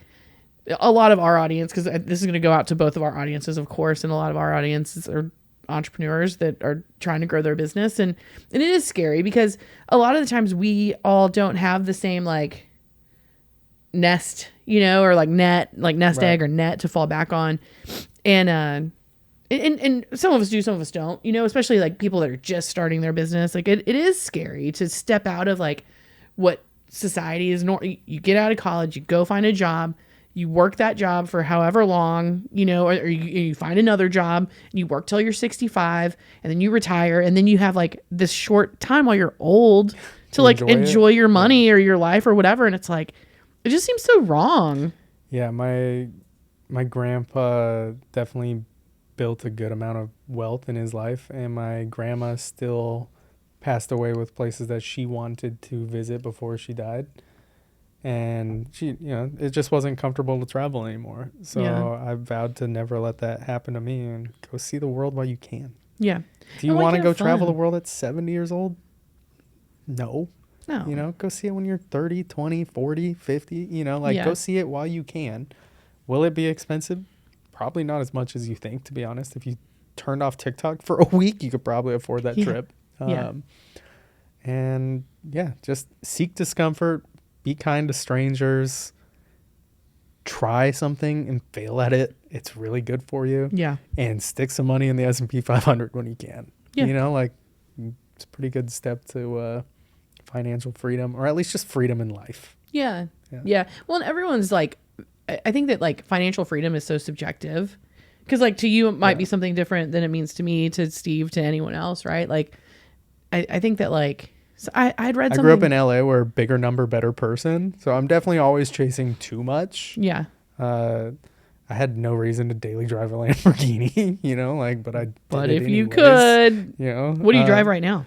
a lot of our audience, because this is going to go out to both of our audiences, of course, and a lot of our audiences are entrepreneurs that are trying to grow their business. And it is scary because a lot of the times we all don't have the same like nest, or like nest egg or net to fall back on. And some of us do, some of us don't, especially like people that are just starting their business. Like it is scary to step out of like what society is. You get out of college, you go find a job, you work that job for however long, or you find another job, and you work till you're 65, and then you retire, and then you have like this short time while you're old to like enjoy your money or your life or whatever. And it's like, it just seems so wrong. Yeah, my grandpa definitely built a good amount of wealth in his life, and my grandma still passed away with places that she wanted to visit before she died. And she, it just wasn't comfortable to travel anymore. So I vowed to never let that happen to me and go see the world while you can. Yeah. Do you want to go travel the world at 70 years old? No. No. Go see it when you're 30, 20, 40, 50, go see it while you can. Will it be expensive? Probably not as much as you think, to be honest. If you turned off TikTok for a week, you could probably afford that trip. And just seek discomfort. Be kind to strangers. Try something and fail at it. It's really good for you. Yeah. And stick some money in the S&P 500 when you can. Yeah. It's a pretty good step to financial freedom, or at least just freedom in life. Yeah. Yeah. Well, and everyone's like, I think that like financial freedom is so subjective because like to you, it might be something different than it means to me, to Steve, to anyone else. Right. Like, I think that like, so I'd read I something. grew up in LA where bigger number, better person. So I'm definitely always chasing too much. Yeah. I had no reason to daily drive a Lamborghini, you know, like, but I did But it if you anyways, could, you know, what do you drive right now?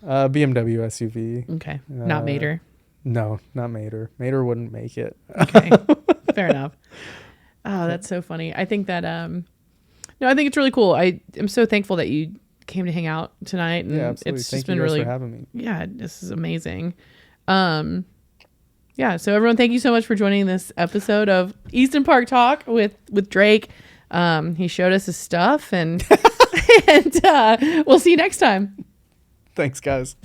BMW SUV. Okay. Not Mater. No, not Mater. Mater wouldn't make it. Okay. Fair enough. Oh, that's so funny. I think that, no, I think it's really cool. I am so thankful that you came to hang out tonight. And Yeah, absolutely. it's Thank just you been guys really, for having me. yeah, this is amazing. Yeah. So everyone, thank you so much for joining this episode of Easton Park Talk with Drake. He showed us his stuff and, and we'll see you next time. Thanks, guys.